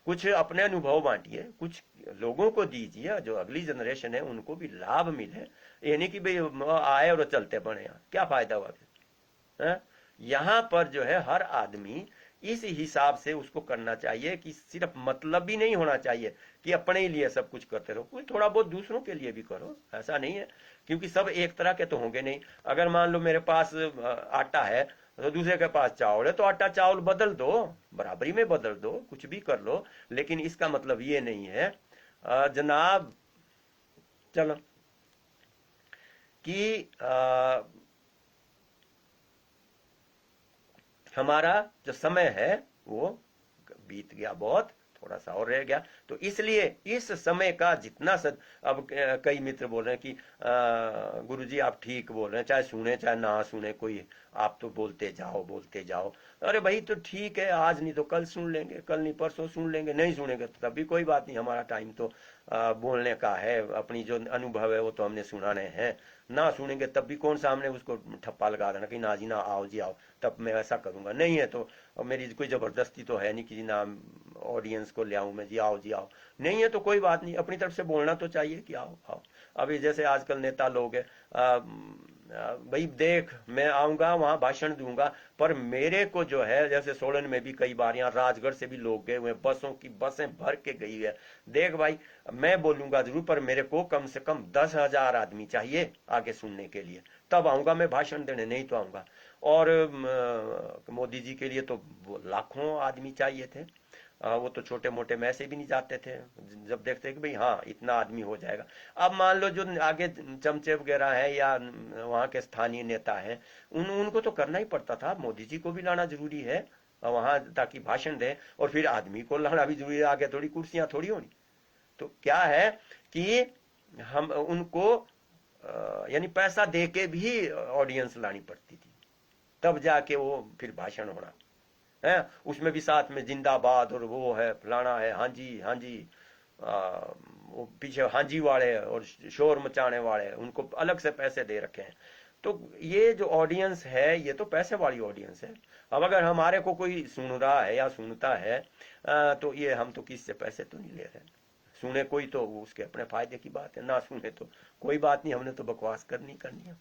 कुछ अपने अनुभव बांटिए, कुछ लोगों को दीजिए, जो अगली जनरेशन है उनको भी लाभ मिले। ये नहीं कि भाई आए और चलते बने, क्या फायदा हुआ फिर? यहाँ पर जो है हर आदमी इस हिसाब से उसको करना चाहिए कि सिर्फ मतलब ही नहीं होना चाहिए कि अपने ही लिए सब कुछ करते रहो, कोई थोड़ा बहुत दूसरों के लिए भी करो, ऐसा नहीं है। क्योंकि सब एक तरह के तो होंगे नहीं। अगर मान लो मेरे पास आटा है तो दूसरे के पास चावल है, तो आटा चावल बदल दो, बराबरी में बदल दो, कुछ भी कर लो, लेकिन इसका मतलब ये नहीं है जनाब चलो कि हमारा जो समय है वो बीत गया, बहुत थोड़ा सा और रह गया। तो इसलिए इस समय का जितना अब कई मित्र बोल रहे हैं कि गुरुजी आप ठीक बोल रहे हैं, चाहे सुने चाहे ना सुने कोई, आप तो बोलते जाओ बोलते जाओ। अरे भाई तो ठीक है, आज नहीं तो कल सुन लेंगे, कल नहीं परसों सुन लेंगे, नहीं सुनेंगे तो तब भी कोई बात नहीं। हमारा टाइम तो बोलने का है, अपनी जो अनुभव है वो तो हमने सुनाने हैं। ना सुनेंगे तब भी कौन सा हमने उसको ठप्पा लगा देना कि ना जी ना, आओ जी आओ तब मैं ऐसा करूंगा, नहीं है तो। मेरी कोई जबरदस्ती तो है नहीं कि ना ऑडियंस को ले आऊं मैं, जी आओ जी आओ, नहीं है तो कोई बात नहीं, अपनी तरफ से बोलना तो चाहिए कि आओ आओ। अभी जैसे आजकल नेता लोग है, भाई देख मैं आऊंगा वहां भाषण दूंगा, पर मेरे को जो है, जैसे सोलन में भी कई बार, यहाँ राजगढ़ से भी लोग गए हुए, बसों की बसें भर के गई है। देख भाई मैं बोलूंगा जरूर, पर मेरे को कम से कम 10,000 आदमी चाहिए आगे सुनने के लिए, तब आऊंगा मैं भाषण देने, नहीं तो आऊंगा। और मोदी जी के लिए तो लाखों आदमी चाहिए थे। वो तो छोटे मोटे में ऐसे भी नहीं जाते थे, जब देखते कि भाई हाँ इतना आदमी हो जाएगा। अब मान लो जो आगे चमचे वगैरह है या वहाँ के स्थानीय नेता हैं, उनको तो करना ही पड़ता था। मोदी जी को भी लाना जरूरी है वहां ताकि भाषण दे, और फिर आदमी को लाना भी जरूरी है, आगे थोड़ी कुर्सियां थोड़ी होनी। तो क्या है कि हम उनको यानी पैसा दे के भी ऑडियंस लानी पड़ती थी, तब जाके वो फिर भाषण होना है। उसमें भी साथ में जिंदाबाद और वो है फलाना है, हाँ जी हाँ जी, वो पीछे हाँ जी वाले और शोर मचाने वाले, उनको अलग से पैसे दे रखे हैं। तो ये जो ऑडियंस है ये तो पैसे वाली ऑडियंस है। अब अगर हमारे को कोई सुन रहा है या सुनता है तो ये हम तो किससे पैसे तो नहीं ले रहे। सुने कोई तो उसके अपने फायदे की बात है, ना सुने तो कोई बात नहीं, हमने तो बकवास करनी करनी है।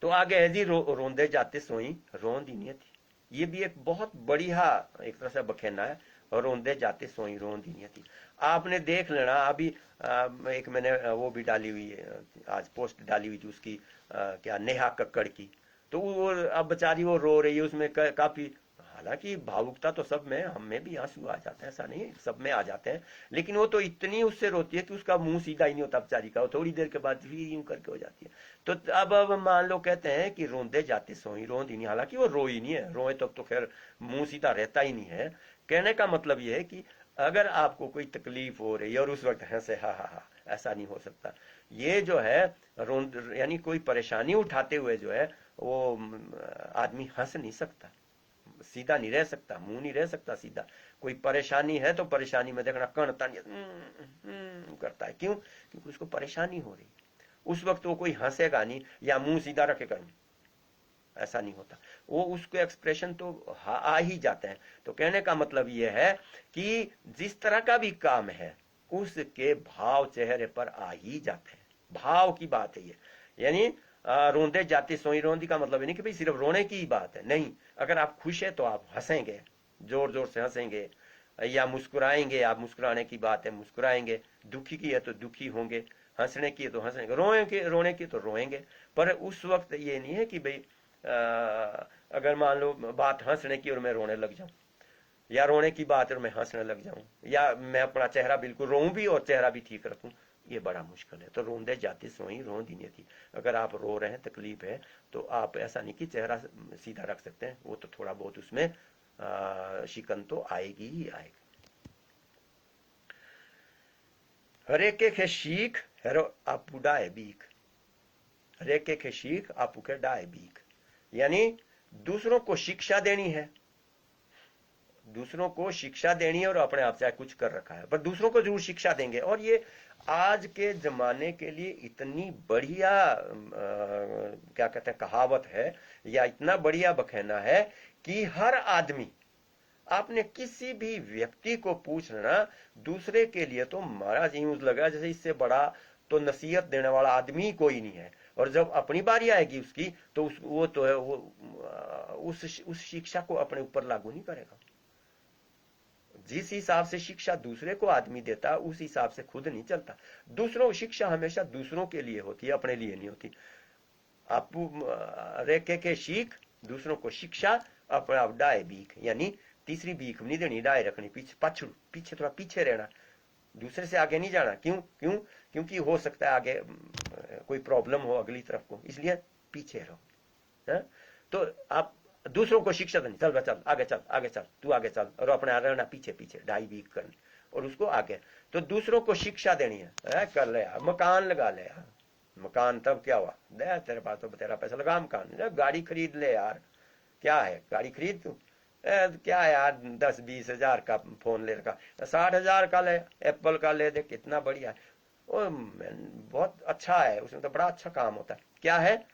तो आगे है जी रोंदे जाते सोई रोंद ही नहीं थी। ये भी एक बहुत बढ़िया एक तरह से बखेना है, रोंदे जाते सोई रोंद ही नहीं थी। आपने देख लेना अभी एक मैंने वो भी डाली हुई है, आज पोस्ट डाली हुई थी उसकी, क्या नेहा कक्कड़ की। तो वो अब बेचारी वो रो रही है उसमें काफी, हालांकि भावुकता तो सब में, हम में भी आंसू आ जाते हैं, ऐसा नहीं है, सब में आ जाते हैं, लेकिन वो तो इतनी उससे रोती है कि उसका मुंह सीधा ही नहीं होता बेचारी का, वो थोड़ी देर के बाद फिर यूं करके हो जाती है। तो अब मान लो कहते हैं कि रोंदे जाते सोई रोंद ही नहीं, हालांकि वो रोई नहीं है, रोए तब तो खैर मुंह सीधा रहता ही नहीं है। कहने का मतलब यह है कि अगर आपको कोई तकलीफ हो रही है और उस वक्त हंसे, हा हा हा, ऐसा नहीं हो सकता। ये जो है यानी कोई परेशानी उठाते हुए जो है वो आदमी हंस नहीं सकता, सीधा नहीं रह सकता, मुंह नहीं रह सकता सीधा। कोई परेशानी है तो परेशानी में देखना कण तान करता है, क्यों? क्योंकि उसको परेशानी हो रही। उस वक्त वो कोई हंसेगा नहीं या मुंह सीधा रखेगा नहीं, ऐसा नहीं होता। वो उसको एक्सप्रेशन तो आ ही जाते हैं। तो कहने का मतलब ये है कि जिस तरह का भी काम है उसके भाव चेहरे पर आ ही जाते हैं। भाव की बात है ये, यानी रोंदे जाती सोई रोंदी का मतलब नहीं कि भाई सिर्फ रोने की ही बात है, नहीं। अगर आप खुश है तो आप हंसेंगे, जोर जोर से हंसेंगे, या मुस्कुराएंगे, आप मुस्कुराने की बात है मुस्कुराएंगे, दुखी की है तो दुखी होंगे, हंसने की है तो हंसेंगे, रोने की तो रोएंगे। पर उस वक्त ये नहीं है कि भाई अगर मान लो बात हंसने की और मैं रोने लग जाऊं, या रोने की बात और मैं हंसने लग जाऊं, या मैं अपना चेहरा बिल्कुल रोऊं भी और चेहरा भी ठीक रखूं, ये बड़ा मुश्किल है। तो रोंदे जाती सोई रोंदी नहीं थी। अगर आप रो रहे हैं, तकलीफ है, तो आप ऐसा नहीं कि चेहरा सीधा रख सकते हैं, वो तो थोड़ा बहुत उसमें शिकन तो आएगी ही आएगी। हरेके के शीख हेरो आपू डाए बीक, हरेके के शीख आपू के डाए बीक, यानी दूसरों को शिक्षा देनी है, दूसरों को शिक्षा देनी है, और अपने आप चाहे कुछ कर रखा है पर दूसरों को जरूर शिक्षा देंगे। और ये आज के जमाने के लिए इतनी बढ़िया क्या कहते हैं कहावत है, या इतना बढ़िया बखेना है कि हर आदमी, आपने किसी भी व्यक्ति को पूछना, दूसरे के लिए तो महाराज यूं लगा जैसे इससे बड़ा तो नसीहत देने वाला आदमी कोई नहीं है। और जब अपनी बारी आएगी उसकी, तो वो तो है वो उस शिक्षा को अपने ऊपर लागू नहीं करेगा। जिस हिसाब से शिक्षा दूसरे को आदमी देता उस हिसाब से खुद नहीं चलता। दूसरों शिक्षा हमेशा दूसरों के लिए होती है, अपने लिए नहीं होती। आप रेखे के सीख दूसरों को शिक्षा, अपना डाय बीक, यानी तीसरी बीक नहीं देनी, डाय रखनी, पीछे थोड़ा पीछे रहना, दूसरे से आगे नहीं जाना। क्यों? क्योंकि हो सकता है आगे कोई प्रॉब्लम हो अगली तरफ को, इसलिए पीछे रहो। है? तो आप दूसरों को शिक्षा देनी, चल चल आगे चल, आगे चल, तू आगे चल, और अपने रहना पीछे पीछे, ढाई बीक करनी और उसको आगे। तो दूसरों को शिक्षा देनी है कर ले यार, मकान लगा ले यार, मकान तब क्या हुआ, दे तेरे पास तो तेरा पैसा लगा मकान, गाड़ी खरीद ले यार, क्या है गाड़ी खरीद तू, क्या है यार 10-20 हजार का फोन ले रखा, 60,000 का ले, एप्पल का ले दे, कितना बढ़िया है, बहुत अच्छा है, उसमें तो बड़ा अच्छा काम होता है। क्या है,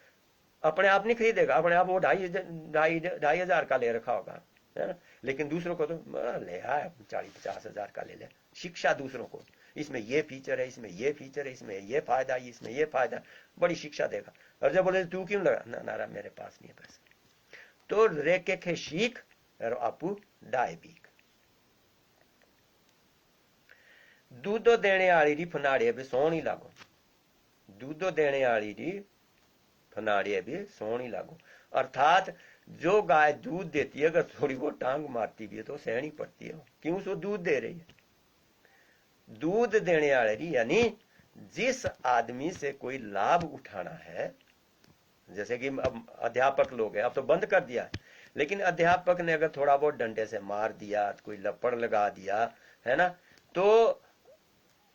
अपने आप नहीं खरीदेगा, अपने आप वो 2,500 का ले रखा होगा, है ना। लेकिन दूसरों को तो ले आए 40-50 हजार का ले ले, शिक्षा दूसरों को, इसमें ये फीचर है, इसमें ये फीचर है, इसमें ये फायदा है, इसमें ये फायदा, बड़ी शिक्षा देगा। और जब बोले तू क्यों लगा ना, नारा मेरे पास नहीं है पैसे, तो रेके खे शीख और आपू डाय बीक। दूधो देने वाली री फनाड़े भी सोहनी लागो, दूधो देने वाली री फनाड़े भी सोहनी लागो, अर्थात जो गाय दूध देती है अगर थोड़ी बहुत टांग मारती भी है तो सहनी पड़ती है, क्यों? उसको दूध दे रही है। दूध देने वाली यानी जिस आदमी से कोई लाभ उठाना है, जैसे कि अब अध्यापक लोग हैं, अब तो बंद कर दिया है, लेकिन अध्यापक ने अगर थोड़ा बहुत डंडे से मार दिया, कोई लपड़ लगा दिया, है ना, तो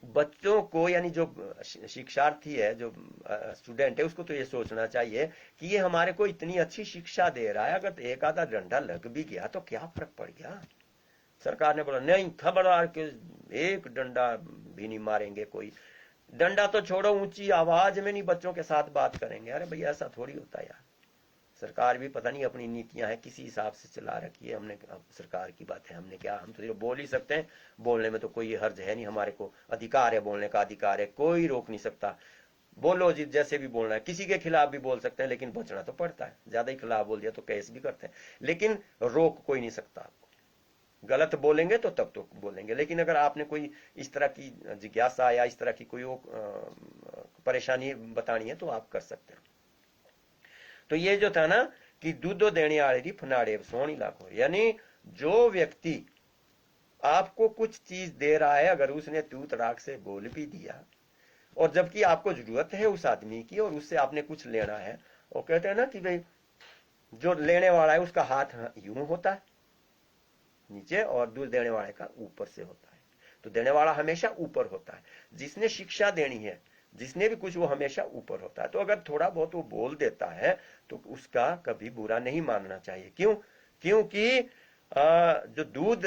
बच्चों को, यानी जो शिक्षार्थी है, जो स्टूडेंट है, उसको तो ये सोचना चाहिए कि ये हमारे को इतनी अच्छी शिक्षा दे रहा है, अगर एक आधा डंडा लग भी गया तो क्या फर्क पड़ गया। सरकार ने बोला नहीं, खबरदार के एक डंडा भी नहीं मारेंगे, कोई डंडा तो छोड़ो, ऊंची आवाज में नहीं बच्चों के साथ बात करेंगे। अरे भैया ऐसा थोड़ी होता है यार, सरकार भी पता नहीं अपनी नीतियां हैं किसी हिसाब से चला रखी है। हमने सरकार की बात है, हमने क्या, हम तो बोल ही सकते हैं, बोलने में तो कोई हर्ज है नहीं, हमारे को अधिकार है, बोलने का अधिकार है, कोई रोक नहीं सकता। बोलो जी, जैसे भी बोलना है, किसी के खिलाफ भी बोल सकते हैं, लेकिन बचना तो पड़ता है, ज्यादा ही खिलाफ बोल दिया तो केस भी करते हैं, लेकिन रोक कोई नहीं सकता आपको। गलत बोलेंगे तो तब तो बोलेंगे, लेकिन अगर आपने कोई इस तरह की जिज्ञासा या इस तरह की कोई परेशानी बतानी है तो आप कर सकते हैं। तो ये जो था ना कि दूधो देने वाली फनाड़े सोहनी लागो, यानी जो व्यक्ति आपको कुछ चीज दे रहा है, अगर उसने तू तड़ाक से बोल भी दिया, और जबकि आपको जरूरत है उस आदमी की और उससे आपने कुछ लेना है, वो कहते हैं ना कि भाई जो लेने वाला है उसका हाथ यूं होता है, नीचे और दूध देने वाले का ऊपर से होता है। तो देने वाला हमेशा ऊपर होता है, जिसने शिक्षा देनी है, जिसने भी कुछ, वो हमेशा ऊपर होता है। तो अगर थोड़ा बहुत वो बोल देता है तो उसका कभी बुरा नहीं मानना चाहिए। क्यों? क्योंकि जो दूध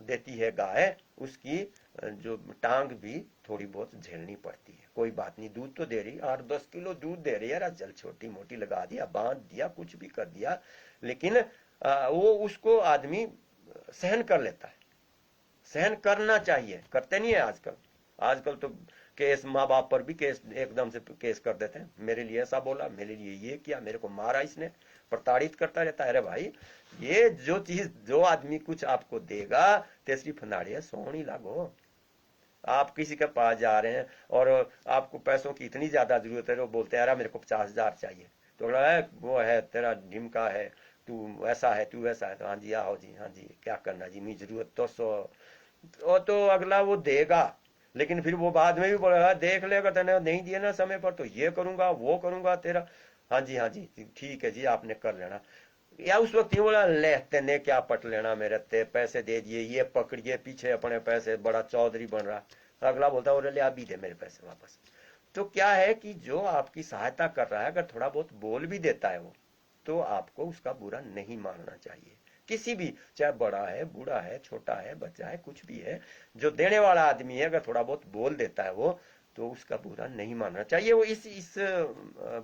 देती है गाय, उसकी जो टांग भी थोड़ी बहुत झेलनी पड़ती है। कोई बात नहीं, दूध तो दे रही, 8-10 किलो दूध दे रही है यार, जल छोटी मोटी लगा दिया, बांध दिया, कुछ भी कर दिया, लेकिन वो उसको आदमी सहन कर लेता है। सहन करना चाहिए, करते नहीं है आजकल। आजकल तो केस, माँ बाप पर भी केस, एकदम से केस कर देते हैं, मेरे लिए ऐसा बोला, मेरे लिए ये किया, मेरे को मारा इसने, प्रताड़ित करता रहता है। अरे भाई, ये जो चीज, जो आदमी कुछ आपको देगा, तेसरी फंदाड़िया सोनी लागो। आप किसी के पास जा रहे हैं और आपको पैसों की इतनी ज्यादा जरूरत है, वो बोलते हैं यार मेरे को 50,000 चाहिए, तो है वो है तेरा ढिमका है, तू ऐसा है, तू वैसा है, तो हाँ जी आओ जी, हाँ जी क्या करना जी, मेरी जरूरत तो 100। तो अगला वो देगा, लेकिन फिर वो बाद में भी बोलेगा, देख ले अगर तेने नहीं दिए ना समय पर तो ये करूंगा, वो करूंगा तेरा। हाँ जी, हाँ जी, ठीक है जी, आपने कर लेना। या उस वक्त ये बोला, ले तेने क्या पट लेना मेरे, ते पैसे दे दिए, ये पकड़िए पीछे अपने पैसे, बड़ा चौधरी बन रहा। अगला बोलता है, ले अभी दे मेरे पैसे वापस। तो क्या है कि जो आपकी सहायता कर रहा है, अगर थोड़ा बहुत बोल भी देता है वो, तो आपको उसका बुरा नहीं मानना चाहिए। किसी भी, चाहे बड़ा है, बूढ़ा है, छोटा है, बच्चा है, कुछ भी है, जो देने वाला आदमी है, अगर थोड़ा बहुत बोल देता है वो, तो उसका बुरा नहीं मानना चाहिए। वो इस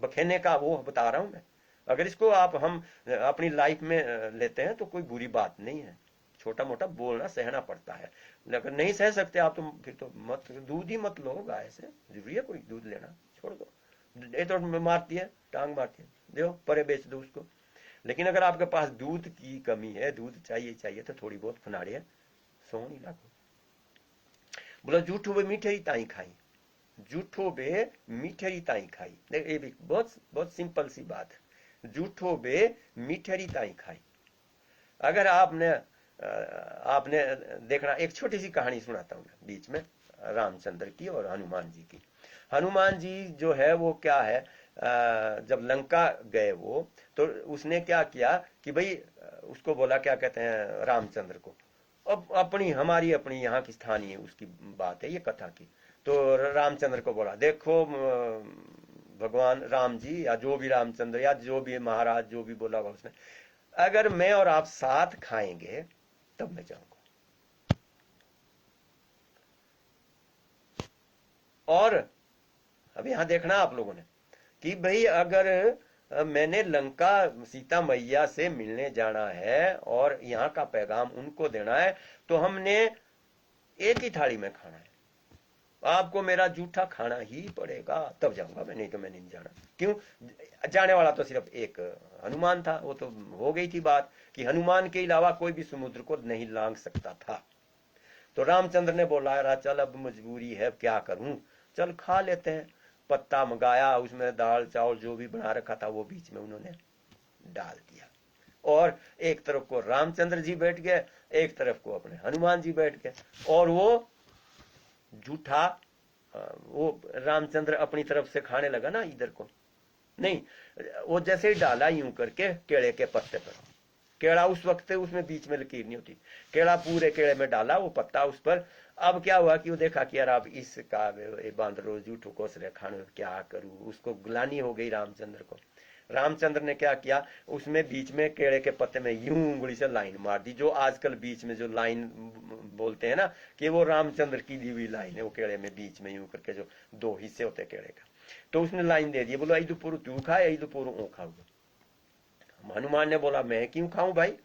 बखेने का वो बता रहा हूं मैं। अगर इसको हम अपनी लाइफ में लेते हैं तो कोई बुरी बात नहीं है। छोटा मोटा बोलना सहना पड़ता है, लेकिन नहीं सह सकते आप तो फिर तो मत, दूध ही मत लो गाय से। जरूरी है कोई दूध लेना? छोड़ दो, ये तो मारती है, टांग मारती है, दो परे बेच दो उसको। लेकिन अगर आपके पास दूध की कमी है, दूध चाहिए चाहिए, तो थोड़ी बहुत फनाड़े सोनी लागो। बोला जूठो बे मीठे ताई खाई, जूठो बे मीठेरी ताई खाई। देख ये भी बहुत बहुत सिंपल सी बात है, जूठो बे मीठेरी ताई खाई। अगर आपने देखना, एक छोटी सी कहानी सुनाता हूं मैं बीच में, रामचंद्र की और हनुमान जी की। हनुमान जी जो है वो क्या है, जब लंका गए वो, तो उसने क्या किया कि भाई, उसको बोला, क्या कहते हैं, रामचंद्र को, अब अपनी, हमारी अपनी यहाँ की स्थानीय उसकी बात है ये कथा की। तो रामचंद्र को बोला, देखो भगवान राम जी, या जो भी रामचंद्र, या जो भी महाराज, जो भी बोला उसने, अगर मैं और आप साथ खाएंगे तब मैं जाऊंगा। और अब यहां देखना आप लोगों ने कि भाई, अगर मैंने लंका सीता मैया से मिलने जाना है और यहाँ का पैगाम उनको देना है, तो हमने एक ही थाली में खाना है। आपको मेरा जूठा खाना ही पड़ेगा, तब जाऊंगा मैं, नहीं तो मैं नहीं जाना। क्यों? जाने वाला तो सिर्फ एक हनुमान था, वो तो हो गई थी बात कि हनुमान के अलावा कोई भी समुद्र को नहीं लांघ सकता था। तो रामचंद्र ने बोला, यार चल अब मजबूरी है, क्या करूं, चल खा लेते हैं। पत्ता मंगाया, उसमें दाल चावल जो भी बना रखा था वो बीच में उन्होंने डाल दिया, और एक तरफ को रामचंद्र जी बैठ गए, एक तरफ को अपने हनुमान जी बैठ गए। और वो जूठा, वो रामचंद्र अपनी तरफ से खाने लगा ना, इधर को नहीं, वो जैसे ही डाला यूं करके केले के पत्ते पर, केड़ा उस वक्त उसमें बीच में लकीर नहीं होती, केड़ा पूरे केड़े में डाला, वो पत्ता उस पर। अब क्या हुआ कि वो देखा कि यार अब इसका बांदरो जूठो कोस रहे खाने में, क्या करूं, उसको ग्लानी हो गई रामचंद्र को। रामचंद्र ने क्या किया, उसमें बीच में केड़े के पत्ते में यूं उंगली से लाइन मार दी, जो आजकल बीच में जो लाइन बोलते हैं ना, कि वो रामचंद्र की दी हुई लाइन है, वो केड़े में बीच में यूं करके, जो दो हिस्से होते केड़े का, तो उसने लाइन दे दी, बोलो इधर पूरा तू खा, इधर पूरा वो खाऊंगा। हनुमान ने बोला, मैं क्यों खाऊं भाई,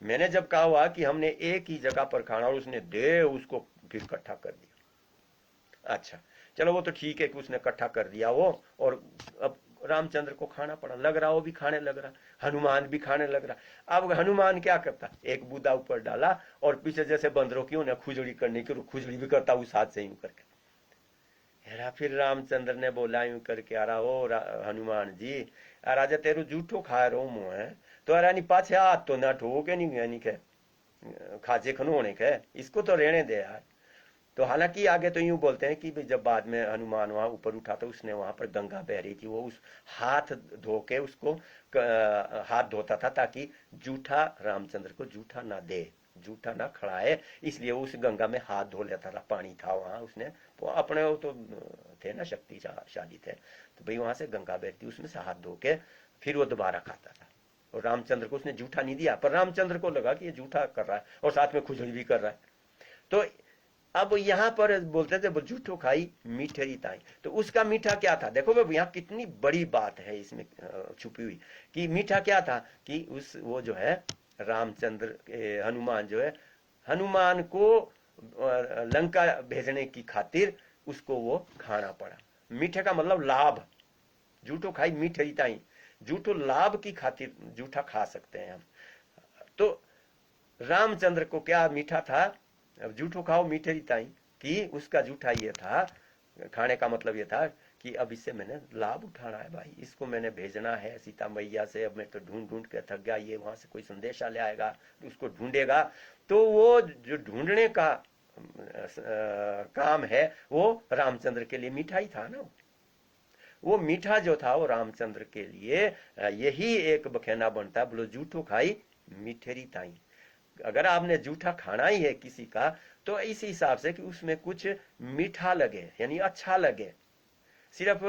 मैंने जब कहा हुआ कि हमने एक ही जगह पर खाना, और उसने दे उसको फिर इकट्ठा कर दिया। अच्छा चलो, वो तो ठीक है कि उसने इकट्ठा कर दिया वो, और अब रामचंद्र को खाना पड़ा, लग रहा वो भी खाने लग रहा, हनुमान भी खाने लग रहा। अब हनुमान क्या करता, एक बूदा ऊपर डाला, और पीछे जैसे बंदरों की उन्हें खुजड़ी करने की, खुजड़ी भी करता उस हाथ से यूं करके। फिर रामचंद्र ने बोला यूं करके, अरा ओ हनुमान जी, राजा तेरू जूठो खा रो मुँह है, तो अरा नहीं पाछे हाथ तो ना ठोके नहीं यानी के खाजे खनोने के, इसको तो रहने दे यार। तो हालांकि आगे तो यूं बोलते हैं कि जब बाद में हनुमान वहां ऊपर उठा तो उसने वहां पर गंगा बह रही थी, वो उस हाथ धो के उसको हाथ धोता था ताकि जूठा रामचंद्र को जूठा ना दे। जूठा ना खड़ाए, इसलिए वो उस गंगा में हाथ धो लेता था, पानी था वहां, उसने वो अपने वो तो थे ना, शक्तिशाली थे, तो भाई वहां से गंगा बहती, उसमें से हाथ धो के फिर वो दोबारा खाता था। और रामचंद्र को उसने जूठा नहीं दिया, पर रामचंद्र को लगा कि ये जूठा कर रहा है और साथ में खुजली भी कर रहा है। तो अब यहाँ पर बोलते थे जूठो खाई मीठे री ताई, तो उसका मीठा क्या था, देखो भाई यहाँ कितनी बड़ी बात है इसमें छुपी हुई, कि मीठा क्या था कि उस वो जो है रामचंद्र हनुमान जो है, हनुमान को लंका भेजने की खातिर उसको वो खाना पड़ा। मीठे का मतलब लाभ, जूठो खाई मीठे री ताई, जूठो लाभ की खातिर जूठा खा सकते हैं हम। तो रामचंद्र को क्या मीठा था, अब जूठो खाओ मीठे ताई, कि उसका जूठा ये था, खाने का मतलब ये था कि अब इससे मैंने लाभ उठाना है भाई, इसको मैंने भेजना है सीता मैया से, अब मैं तो ढूंढ ढूंढ के थक गया, ये वहां से कोई संदेशा ले आएगा, उसको ढूंढेगा, तो वो जो ढूंढने का काम है वो रामचंद्र के लिए मीठा ही था ना। वो मीठा जो था वो रामचंद्र के लिए यही एक बखेना बनता, बोलो जूठो खाई मीठेरी ताई। अगर आपने जूठा खाना ही है किसी का, तो इस हिसाब से कि उसमें कुछ मीठा लगे, यानी अच्छा लगे, सिर्फ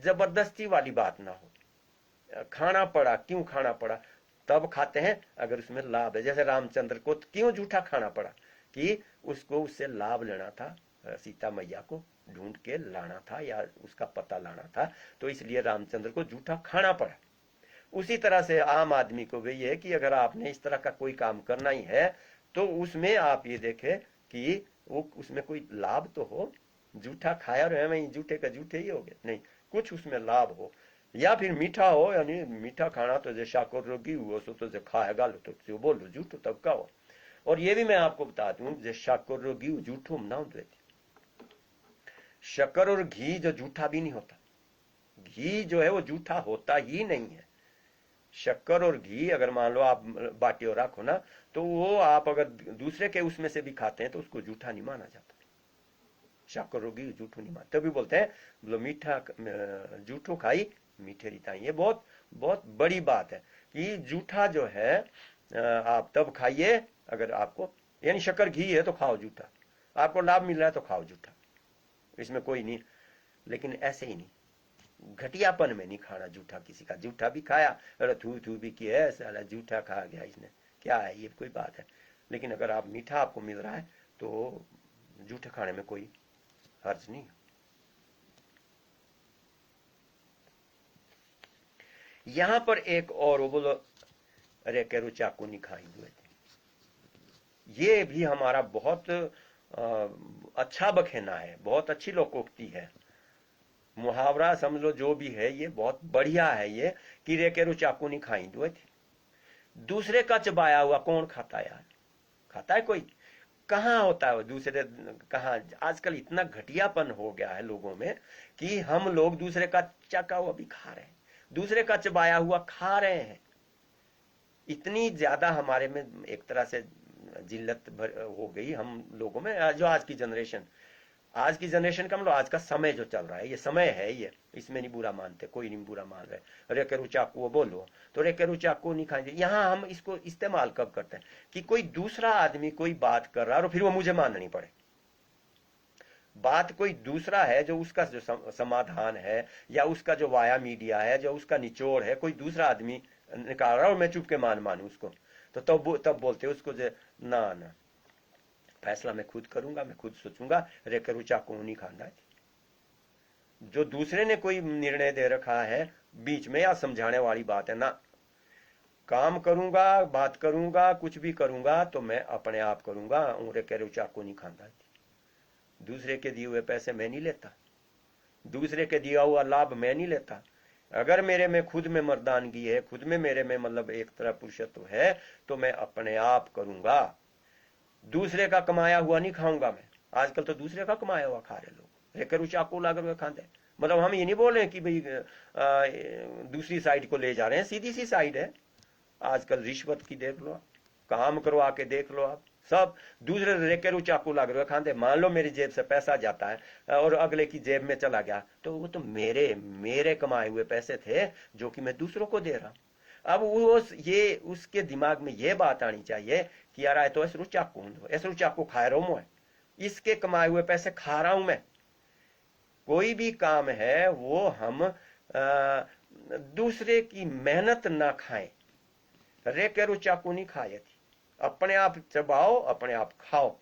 जबरदस्ती वाली बात ना हो। खाना पड़ा, क्यों खाना पड़ा, तब खाते हैं अगर उसमें लाभ है। जैसे रामचंद्र को क्यों जूठा खाना पड़ा, कि उसको उससे लाभ लेना था, सीता मैया को ढूंढ के लाना था या उसका पता लाना था, तो इसलिए रामचंद्र को जूठा खाना पड़ा। उसी तरह से आम आदमी को भी ये है कि अगर आपने इस तरह का कोई काम करना ही है, तो उसमें आप ये देखें कि वो उसमें कोई लाभ तो हो। जूठा खाया और मैं जूठे का जूठे ही हो गए, नहीं, कुछ उसमें लाभ हो, या फिर मीठा हो, यानी मीठा खाना तो जैसे शाकर रोगी हुआ सो तो खाएगा लो, तो बोलो जूठो तब का हो। और ये भी मैं आपको बता दूं, जैसे शाकर रोगी जूठो ना होते, शक्कर और घी जो जूठा भी नहीं होता, घी जो है वो जूठा होता ही नहीं है। शक्कर और घी अगर मान लो आप बाटी और रखो ना, तो वो आप अगर दूसरे के उसमें से भी खाते हैं तो उसको जूठा नहीं माना जाता। शक्कर और घी जूठो नहीं मानते, तभी बोलते हैं बोलो मीठा जूठो खाई मीठे रिताई। ये बहुत बहुत बड़ी बात है कि जूठा जो है आप तब खाइए अगर आपको, यानी शक्कर घी है तो खाओ जूठा, आपको लाभ मिल रहा है तो खाओ जूठा, इसमें कोई नहीं। लेकिन ऐसे ही नहीं, घटियापन में नहीं खाना जूठा किसी का। जूठा भी खाया, अरे थू थू भी किया है, साला जूठा खा गया इसने, क्या है ये, कोई बात है। लेकिन अगर आप मीठा आपको मिल रहा है तो जूठे खाने में कोई हर्ज नहीं। यहां पर एक और वो बोलो, अरे करो चाकू नहीं खाई हुए थे, ये भी हमारा बहुत अच्छा बखेना है, बहुत अच्छी लोकोक्ति है, मुहावरा समझ लो जो भी है, ये बहुत बढ़िया है ये, कि रे केरो चाकू नहीं खाई दुए थे। दूसरे का चबाया हुआ कौन खाता है यार, खाता है कोई, कहाँ होता है वो दूसरे, कहाँ आजकल इतना घटियापन हो गया है लोगों में कि हम लोग दूसरे का चका हुआ भी खा रहे हैं, दूसरे का चबाया हुआ खा रहे हैं। इतनी ज्यादा हमारे में एक तरह से जिल्लत हो गई हम लोगों में, जो आज की जनरेशन, आज की जनरेशन का मतलब आज का समय जो चल रहा है, ये समय है, ये इसमें नहीं बुरा मानते, कोई नहीं बुरा मान रहे। रे करू चाकू वो बोलो तो रे करू चाकू नहीं खाएंगे। यहाँ हम इसको इस्तेमाल कब करते हैं कि कोई दूसरा आदमी कोई बात कर रहा है और फिर वो मुझे माननी पड़े। बात कोई दूसरा है जो उसका जो समाधान है या उसका जो वाया मीडिया है, जो उसका निचोड़ है, कोई दूसरा आदमी निकाल रहा है और मैं चुप के मान मानू उसको, तो तब बोलते उसको ना ना, फैसला मैं खुद करूंगा, मैं खुद सोचूंगा, रे करू चाकू नहीं खाना है। जो दूसरे ने कोई निर्णय दे रखा है बीच में या समझाने वाली बात है ना, काम करूंगा, बात करूंगा, कुछ भी करूंगा तो मैं अपने आप करूंगा, रे करू चाकू नहीं खाना। दूसरे के दिए हुए पैसे मैं नहीं लेता, दूसरे के दिया हुआ लाभ मैं नहीं लेता। अगर मेरे में खुद में मर्दानगी है, खुद में मेरे में मतलब एक तरह पुरुषत्व है, तो मैं अपने आप करूंगा, दूसरे का कमाया हुआ नहीं खाऊंगा मैं। आजकल तो दूसरे का कमाया हुआ खा रहे लोग, रेकर चाकू लाकर खाते। मतलब हम ये नहीं बोल रहे कि भाई दूसरी साइड को ले जा रहे हैं, सीधी सी साइड है आजकल रिश्वत की, देख लो, काम करवा के देख लो आप, सब दूसरे रेकेरू चाकू लाग रहे खाते। मान लो मेरी जेब से पैसा जाता है और अगले की जेब में चला गया, तो वो तो मेरे कमाए हुए पैसे थे जो कि मैं दूसरों को दे रहा हूं। अब वो ये उसके दिमाग में ये बात आनी चाहिए किया रहा है तो ऐसरू चाकू खा रहा हूं मैं, इसके कमाए हुए पैसे खा रहा हूं मैं। कोई भी काम है वो हम दूसरे की मेहनत ना खाएं। रे केरू चाकू नहीं खाए थी, अपने आप चबाओ अपने आप खाओ।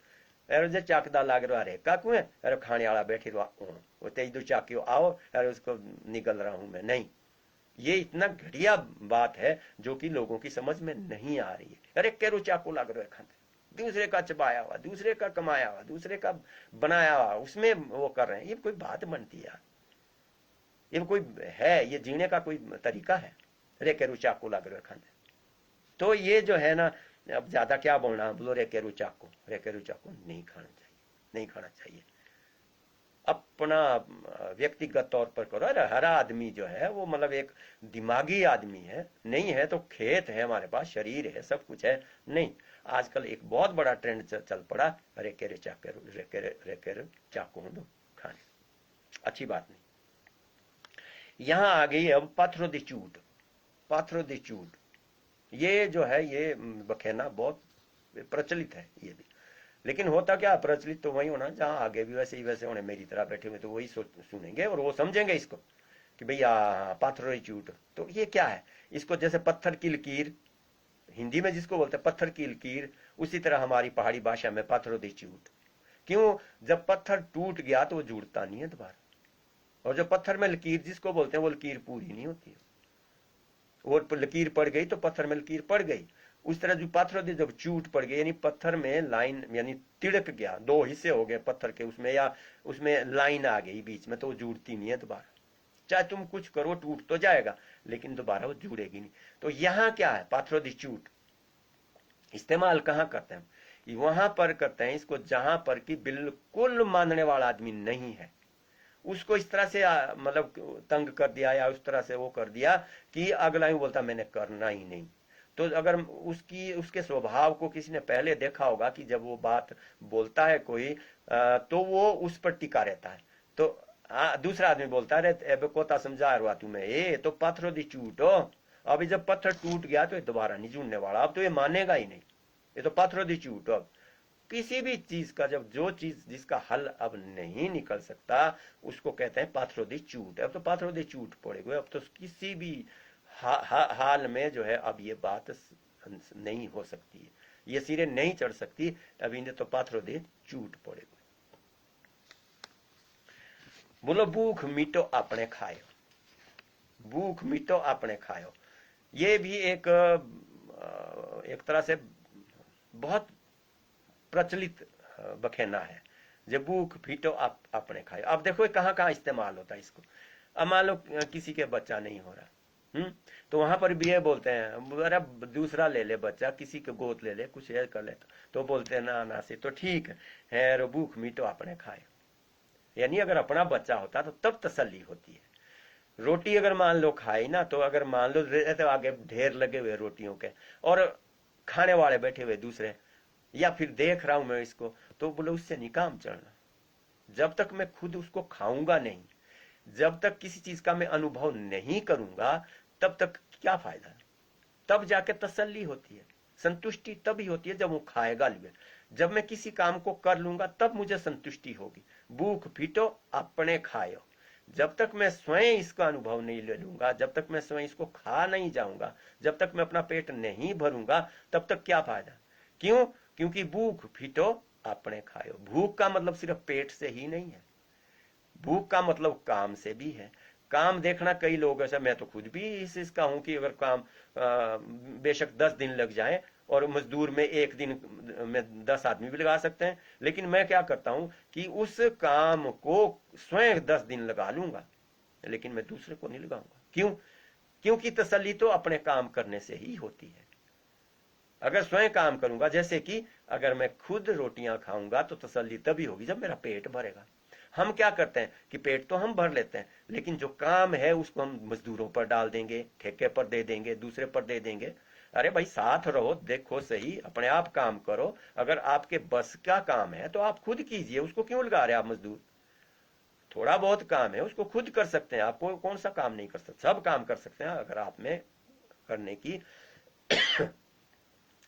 अरे जो चाकदा लाग रहा रे काकू है, अरे खाने वाला बैठी रहा वो तेज दो चाकियो आओ, अरे उसको निकल रहा हूं मैं, नहीं। ये इतना घटिया बात है जो कि लोगों की समझ में नहीं आ रही है। अरे केरू चाकू लाग रहा है खाने, दूसरे का चबाया हुआ, दूसरे का कमाया हुआ, दूसरे का बनाया हुआ, उसमें वो कर रहे हैं। ये कोई बात बनती है? ये कोई है? ये जीने का कोई तरीका है? रे केरू चाकू लाग रहा है खाने। तो ये जो है ना, अब ज्यादा क्या बोलना, बोलो रे केरू चाकू नहीं खाना चाहिए, नहीं खाना चाहिए। अपना व्यक्तिगत तौर पर करो। अरे हर आदमी जो है वो मतलब एक दिमागी आदमी है, नहीं है तो खेत है हमारे पास, शरीर है, सब कुछ है। नहीं, आजकल एक बहुत बड़ा ट्रेंड चल पड़ा, रे केरे चाकू दो खाने, अच्छी बात नहीं। यहां आ गई अब पाथरो दी चूट। ये जो है ये बखेना बहुत प्रचलित है ये भी। लेकिन होता क्या, प्रचलित तो वही होना जहां आगे भी वैसे ही वैसे होने, मेरी तरह बैठे हुए तो वही सुनेंगे और वो समझेंगे इसको कि भैया पाथरो चूट। तो ये क्या है? इसको जैसे पत्थर की लकीर हिंदी में जिसको बोलते हैं पत्थर की लकीर, उसी तरह हमारी पहाड़ी भाषा में पाथरो दी चूट। क्यों? जब पत्थर टूट गया तो वो जुड़ता नहीं है दोबारा, और जो पत्थर में लकीर जिसको बोलते हैं वो लकीर पूरी नहीं होती है। वो लकीर पड़ गई तो पत्थर में लकीर पड़ गई। उस तरह जो पत्थर जब चूट पड़ गई, यानी पत्थर में लाइन, यानी तिड़क गया, दो हिस्से हो गए पत्थर के उसमें, या उसमें लाइन आ गई बीच में, तो वो जुड़ती नहीं है दोबारा। चाहे तुम कुछ करो टूट तो जाएगा, लेकिन दोबारा वो जुड़ेगी नहीं। तो यहां क्या है, पाथरो दी चूट इस्तेमाल कहां करते हैं? वहां पर करते हैं इसको जहां पर कि बिल्कुल मानने वाला आदमी नहीं है, उसको इस तरह से मतलब तंग कर दिया या उस तरह से वो कर दिया कि अगला ही बोलता मैंने करना ही नहीं। तो अगर उसके स्वभाव को किसी ने पहले देखा होगा कि जब वो बात बोलता है कोई, तो वो उस पर टिका रहता है। तो दूसरा आदमी बोलता है एबे कोता समझा रहा तुम्हें, ये तो पत्थरों दी चूट हो। अभी जब पत्थर टूट गया तो ये दोबारा नहीं जुड़ने वाला, अब तो ये मानेगा ही नहीं, ये तो पत्थरों दी चूट। अब किसी भी चीज का, जब जो चीज जिसका हल अब नहीं निकल सकता उसको कहते हैं पाथरो दी चूट। अब तो पाथरो दी चूट पड़ेगी, अब तो किसी भी हाल में जो है अब ये बात नहीं हो सकती है, ये सिरे नहीं चढ़ सकती। अब इन्हें तो पाथरो दी चूट पड़ेगी। बोलो भूख मीटो अपने खायो, भूख मीटो अपने खायो। ये भी एक तरह से बहुत प्रचलित बखेना है, जब भूख फीटो आप अपने खाओ। अब देखो कहां कहां इस्तेमाल होता है इसको। अब मान लो किसी के बच्चा नहीं हो रहा, तो वहां पर भी ये बोलते हैं अरे दूसरा ले ले बच्चा, किसी को गोद ले ले, कुछ ये कर ले, तो बोलते हैं ना से तो ठीक है रो भूख मीटो अपने खाए। यानी अगर अपना बच्चा होता तो तब तसल्ली होती है। रोटी अगर मान लो खाई ना, तो अगर मान लो तो आगे ढेर लगे हुए रोटियों के और खाने वाले बैठे हुए दूसरे, या फिर देख रहा हूं मैं इसको, तो बोले उससे नहीं काम चलना। जब तक मैं खुद उसको खाऊंगा नहीं, जब तक किसी चीज का मैं अनुभव नहीं करूंगा, तब तक क्या फायदा? तब जाके तसल्ली होती है, संतुष्टि तभी होती है जब वो खाएगा लिए। जब मैं किसी काम को कर लूंगा तब मुझे संतुष्टि होगी। भूख फीटो अपने खायो। जब तक मैं स्वयं इसका अनुभव नहीं ले लूंगा, जब तक मैं स्वयं इसको खा नहीं जाऊंगा, जब तक मैं अपना पेट नहीं भरूंगा, तब तक क्या फायदा? क्यों? क्योंकि भूख फीटो अपने खायो। भूख का मतलब सिर्फ पेट से ही नहीं है, भूख का मतलब काम से भी है। काम देखना, कई लोग ऐसा, मैं तो खुद भी इसका हूं कि अगर काम बेशक 10 दिन लग जाए और मजदूर में एक दिन में 10 आदमी भी लगा सकते हैं, लेकिन मैं क्या करता हूं कि उस काम को स्वयं 10 दिन लगा लूंगा, लेकिन मैं दूसरे को नहीं लगाऊंगा। क्यों? क्योंकि तसल्ली तो अपने काम करने से ही होती है। अगर स्वयं काम करूंगा, जैसे कि अगर मैं खुद रोटियां खाऊंगा तो तसल्ली तभी होगी जब मेरा पेट भरेगा। हम क्या करते हैं कि पेट तो हम भर लेते हैं, लेकिन जो काम है उसको हम मजदूरों पर डाल देंगे, ठेके पर दे देंगे, दूसरे पर दे देंगे। अरे भाई साथ रहो, देखो सही, अपने आप काम करो। अगर आपके बस का काम है तो आप खुद कीजिए, उसको क्यों लगा रहे आप मजदूर? थोड़ा बहुत काम है उसको खुद कर सकते हैं, आपको कौन सा काम नहीं कर सकते? सब काम कर सकते हैं अगर आप में करने की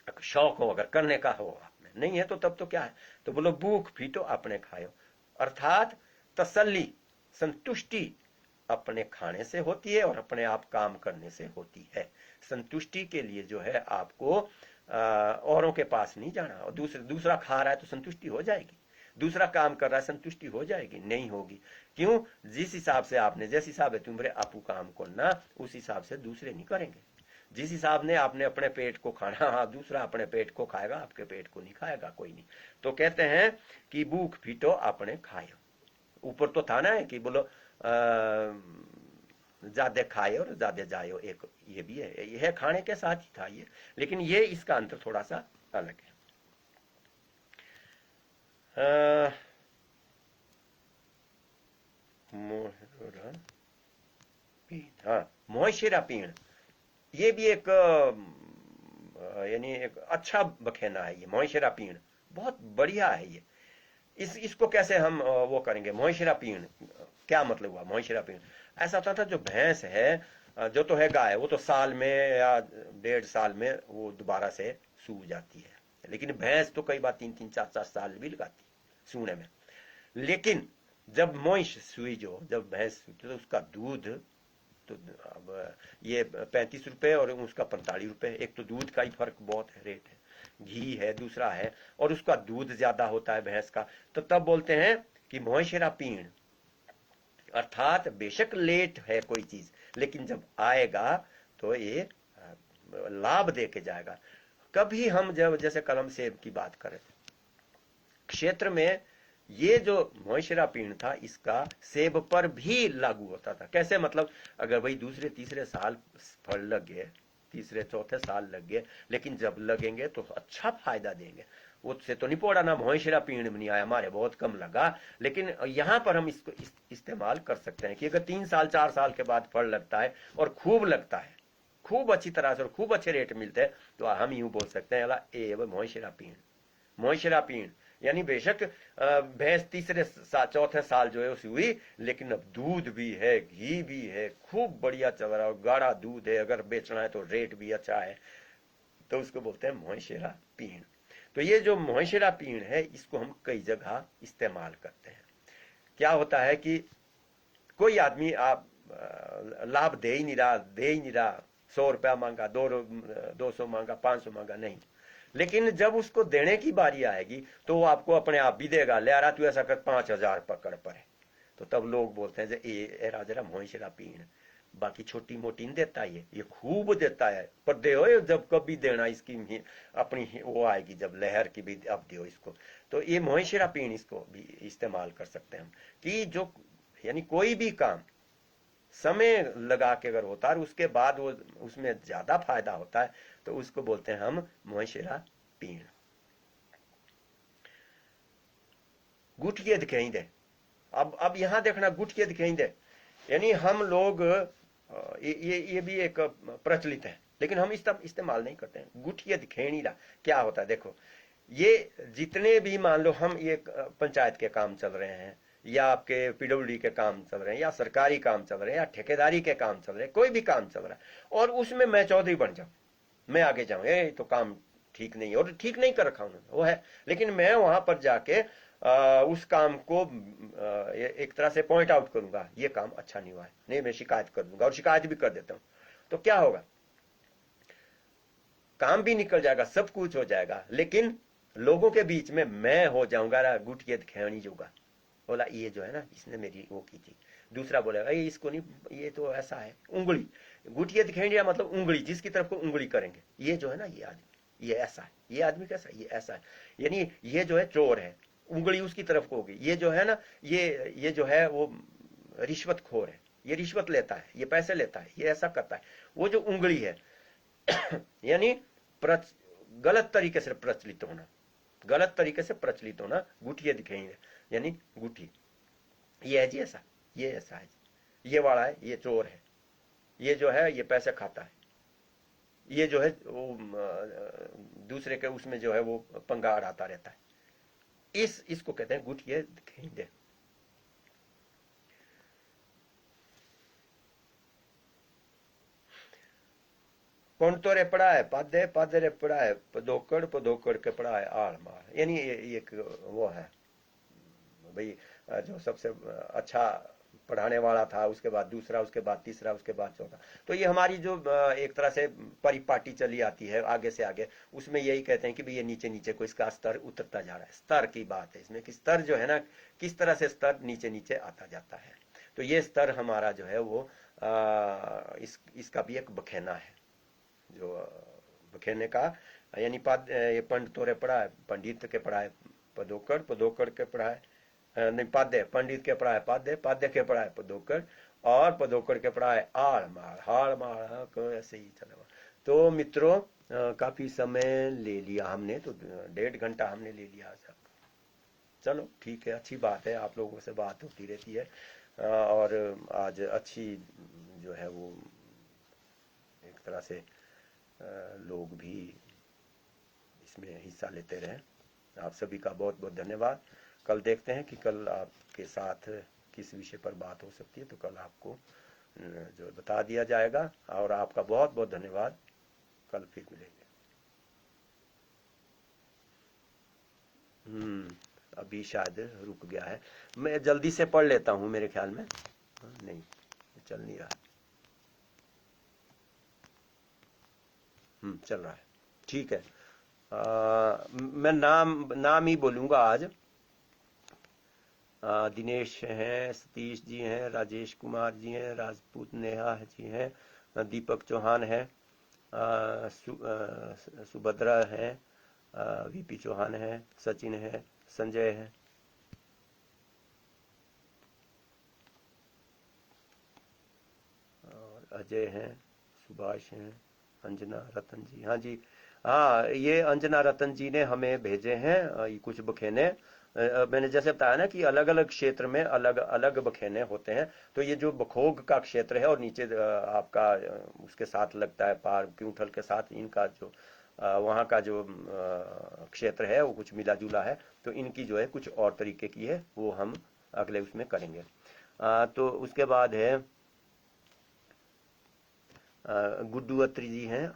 शौक हो, अगर करने का हो, आप में नहीं है तो तब तो क्या है, तो बोलो भूख फीटो अपने खायो, अर्थात तसल्ली, संतुष्टि अपने खाने से होती है और अपने आप काम करने से होती है। संतुष्टि के लिए जो है आपको औरों के पास नहीं जाना, और दूसरा खा रहा है तो संतुष्टि हो जाएगी, दूसरा काम कर रहा है संतुष्टि हो जाएगी, नहीं होगी। क्यों? जिस हिसाब से आपने, जिस हिसाब है तुम्हारे आपू काम करना, उस हिसाब से दूसरे नहीं करेंगे। जिस हिसाब ने आपने अपने पेट को खाना, हाँ, दूसरा अपने पेट को खाएगा, आपके पेट को नहीं खाएगा कोई नहीं। तो कहते हैं कि भूख फीटो अपने खायो। ऊपर तो था ना कि बोलो ज्यादा खाए और ज्यादा जायो, एक ये भी है, यह खाने के साथ ही था ये, लेकिन ये इसका अंतर थोड़ा सा अलग है। हाँ, मोहशिरा पीण, ये भी एक यानी एक अच्छा बखेना है ये मोहशिरा पीण, बहुत बढ़िया है ये। इसको कैसे हम वो करेंगे? मोहशिरा पीण क्या मतलब हुआ? मोहशिरा पीण ऐसा होता था, जो भैंस है, जो तो है गाय, वो तो साल में या 1.5 साल में वो दोबारा से सूख जाती है, लेकिन भैंस तो कई बार 3-3, 4-4 साल भी लगाती सूने में। लेकिन जब मोइश सुई, जो जब भैंस सूती तो उसका दूध, तो अब ये 35 रुपए और उसका 45 रुपए, एक तो दूध का ही फर्क बहुत है, रेट है, घी है दूसरा है, और उसका दूध ज्यादा होता है भैंस का। तो तब बोलते हैं कि मोहशरा पीण, अर्थात बेशक लेट है कोई चीज, लेकिन जब आएगा तो ये लाभ दे के जाएगा। कभी हम जब जैसे कलम सेब की बात करें, क्षेत्र में ये जो मोइशरा पीण था, इसका सेब पर भी लागू होता था। कैसे? मतलब अगर भाई दूसरे तीसरे साल फल लग गए, तीसरे चौथे साल लग गए, लेकिन जब लगेंगे तो अच्छा फायदा देंगे। उससे तो नहीं पड़ा ना, मोइशरा पीण में नहीं आया, हमारे बहुत कम लगा, लेकिन यहां पर हम इसको इस्तेमाल कर सकते हैं कि अगर 3 साल 4 साल के बाद फल लगता है और खूब लगता है, खूब अच्छी तरह से और खूब अच्छे रेट मिलते हैं, तो हम यूं बोल सकते हैं ए मोइशरा पीण, मोइशरा पीण। यानी बेशक भैंस तीसरे चौथे साल जो है उसी हुई, लेकिन अब दूध भी है, घी भी है, खूब बढ़िया चल रहा है, गाढ़ा दूध है, अगर बेचना है तो रेट भी अच्छा है, तो उसको बोलते हैं मोइशरा पीण। तो ये जो मोइशरा पीण है, इसको हम कई जगह इस्तेमाल करते हैं। क्या होता है कि कोई आदमी आप लाभ दे ही नहीं रहा, 100 रुपया मांगा, 200 मांगा, 500 मांगा, नहीं, लेकिन जब उसको देने की बारी आएगी तो वो आपको अपने आप भी देगा, ले आ रहा तू ऐसा कर 5,000 पकड़ पड़े, तो तब लोग बोलते हैं ए राजरा मोहिशरा पीण, बाकी छोटी मोटी नहीं देता, ये खूब देता है, पर दे जब कभी देना, इसकी अपनी वो आएगी जब लहर की भी, अब दो इसको। तो ये मोहिशरा पीण, इसको भी इस्तेमाल कर सकते हैं हम, कि जो यानी कोई भी काम समय लगा के अगर होता है और उसके बाद वो उसमें ज्यादा फायदा होता है, तो उसको बोलते हैं हम मोहशिरा पीण। गुठिये दिखाई दे, अब यहां देखना, गुठिये दिखाई दे, यानी हम लोग ये भी एक प्रचलित है, लेकिन हम इस्तेमाल नहीं करते हैं। गुठिये दिखेणी रहा क्या होता है? देखो, ये जितने भी मान लो हम ये पंचायत के काम चल रहे हैं, या आपके पीडब्ल्यूडी के काम चल रहे हैं, या सरकारी काम चल रहे हैं, या ठेकेदारी के काम चल रहे हैं, कोई भी काम चल रहा है, और उसमें मैं चौधरी बन जाऊं, मैं आगे जाऊं, ये तो काम ठीक नहीं, और ठीक नहीं कर रखा उन्होंने, वो है, लेकिन मैं वहां पर जाके उस काम को एक तरह से पॉइंट आउट करूंगा, ये काम अच्छा नहीं हुआ है, नहीं, मैं शिकायत कर दूंगा, और शिकायत भी कर देता हूं, तो क्या होगा? काम भी निकल जाएगा, सब कुछ हो जाएगा, लेकिन लोगों के बीच में मैं हो जाऊंगा गुटियत खेणी जोगा, बोला ये जो है ना, इसने मेरी वो की थी, दूसरा बोलेगा ये इसको नहीं, ये तो ऐसा है, उंगली, गुटियत खेणी मतलब उंगली, जिसकी तरफ को उंगली करेंगे, ये जो है ना, ये आदमी ये ऐसा है, ये आदमी कैसा है, ये ऐसा है, यानी ये जो है चोर है, उंगली उसकी तरफ को होगी, ये जो है ना, ये जो है वो रिश्वतखोर है, ये रिश्वत लेता है, ये पैसे लेता है, ये ऐसा करता है, वो जो उंगली है यानी गलत तरीके से प्रचलित होना, गलत तरीके से प्रचलित होना, गुठिये दिखेंगे, यानी गुठी, ये है जी ऐसा, ये ऐसा है, ये वाला है, ये चोर है, ये जो है ये पैसे खाता है, ये जो है वो दूसरे के उसमें जो है वो पंगा अड़ाता रहता है, इसको कहते हैं गुठिये दिखेंगे। पंडतोरे पड़ा है पादे पादरे पड़ा है पदोकड़ पदोकड़ के पड़ा है आड़ मार, यानी ये एक वो है भाई, जो सबसे अच्छा पढ़ाने वाला था, उसके बाद दूसरा, उसके बाद तीसरा, उसके बाद चौथा। तो ये हमारी जो एक तरह से परिपाटी चली आती है आगे से आगे, उसमें यही कहते हैं कि भाई ये नीचे नीचे को इसका स्तर उतरता जा रहा है। स्तर की बात है इसमें कि स्तर जो है ना, किस तरह से स्तर नीचे नीचे आता जाता है। तो ये स्तर हमारा जो है वो इसका भी एक बखेना है, जो बखेने का, यानी ये पंड तोरे पढ़ा है, पंडित के पढ़ा है पदोकड़, पदोकड़ के पढ़ा है नहीं पादे, पंडित के पढ़ा है पादे, पादे के पढ़ा है पदोकड़, और पदोकड़ के पढ़ा है आड़ मार, हाड़ मार, हाँ, ऐसे ही चला। तो मित्रों, काफी समय ले लिया हमने, तो 1.5 घंटा हमने ले लिया आज। चलो ठीक है, अच्छी बात है, आप लोगों से बात होती रहती है, और आज अच्छी जो है वो एक तरह से लोग भी इसमें हिस्सा लेते रहे। आप सभी का बहुत बहुत धन्यवाद। कल देखते हैं कि कल आपके साथ किस विषय पर बात हो सकती है, तो कल आपको जो बता दिया जाएगा। और आपका बहुत बहुत धन्यवाद। कल फिर मिलेंगे। अभी शायद रुक गया है, मैं जल्दी से पढ़ लेता हूँ, मेरे ख्याल में नहीं चल नहीं रहा। चल रहा है, ठीक है। मैं नाम ही बोलूंगा आज। दिनेश हैं, सतीश जी हैं, राजेश कुमार जी हैं, राजपूत नेहा जी हैं, दीपक चौहान है, सुभद्रा है, वीपी चौहान है, सचिन है, संजय है, और अजय हैं, सुभाष हैं, अंजना रतन जी, हाँ जी, हाँ, ये अंजना रतन जी ने हमें भेजे हैं ये कुछ बखेने। मैंने जैसे बताया ना कि अलग अलग क्षेत्र में अलग अलग बखेने होते हैं। तो ये जो बखोग का क्षेत्र है, और नीचे आपका उसके साथ लगता है पार क्यूंठल के साथ, इनका जो वहाँ का जो क्षेत्र है वो कुछ मिला जुला है। तो इनकी जो है कुछ और तरीके की है, वो हम अगले उसमें करेंगे। तो उसके बाद है गुड्डू अत्री जी हैं,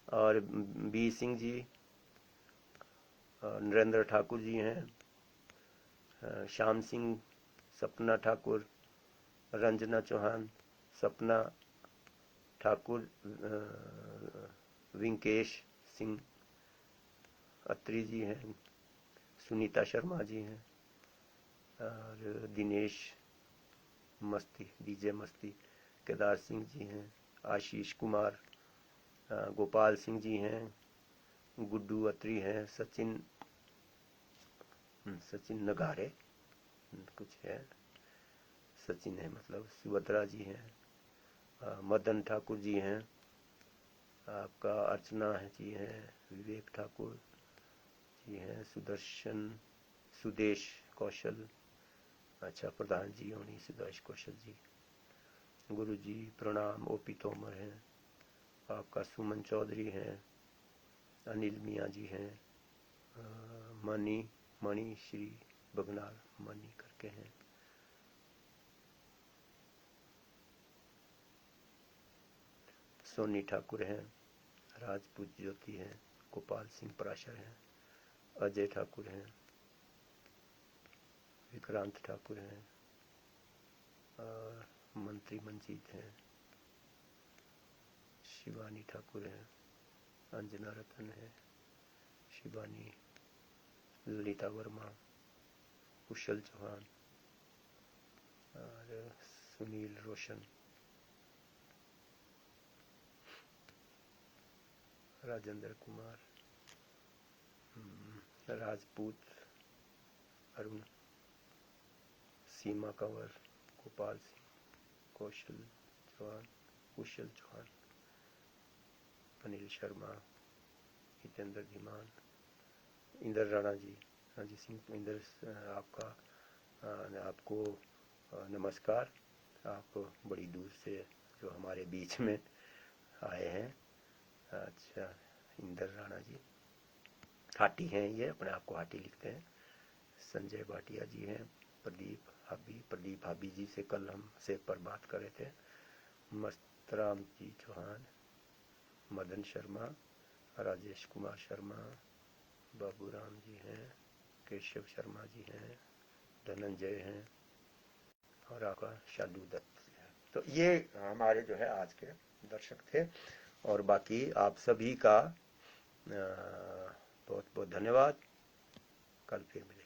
और बी सिंह जी, नरेंद्र ठाकुर जी हैं, श्याम सिंह, सपना ठाकुर, रंजना चौहान, सपना ठाकुर, विंकेश सिंह अत्री जी हैं, सुनीता शर्मा जी हैं, और दिनेश मस्ती, डीजे मस्ती, केदार सिंह जी हैं, आशीष कुमार, गोपाल सिंह जी हैं, गुड्डू अत्री हैं, सचिन नगारे कुछ है, सचिन है मतलब, सुभद्रा जी हैं, मदन ठाकुर जी हैं, आपका अर्चना है जी हैं, विवेक ठाकुर जी हैं, सुदर्शन, सुदेश कौशल, अच्छा प्रधान जी होनी सुदेश कौशल जी, गुरु जी प्रणाम, ओपी तोमर हैं, आपका सुमन चौधरी हैं, अनिल मियाँ जी हैं, मणि श्री बगनाल मणि करके हैं, सोनी ठाकुर हैं, राजपूत ज्योति हैं, गोपाल सिंह पराशर हैं, अजय ठाकुर हैं, विक्रांत ठाकुर हैं, और मंत्री मंजीत हैं, शिवानी ठाकुर हैं, अंजना रतन है, शिवानी, ललिता वर्मा, कुशल चौहान, और सुनील रोशन, राजेंद्र कुमार, राजपूत अरुण, सीमा कंवर, गोपाल सिंह, कौशल चौहान, अनिल शर्मा, हितेंद्र धीमान, इंद्र राणा जी, हाँ जी सिंह इंद्र, आपको नमस्कार। आप बड़ी दूर से जो हमारे बीच में आए हैं। अच्छा, इंद्र राणा जी हाटी हैं, ये अपने आप को हाटी लिखते हैं। संजय भाटिया जी हैं, प्रदीप हाबी जी से कल हम सेब पर बात कर रहे थे। मस्तराम जी चौहान, मदन शर्मा, राजेश कुमार शर्मा, बाबू राम जी हैं, केशव शर्मा जी हैं, धनंजय हैं और आपका शालू दत्त है। तो ये हमारे जो है आज के दर्शक थे और बाकी आप सभी का बहुत बहुत धन्यवाद। कल फिर मिलेंगे।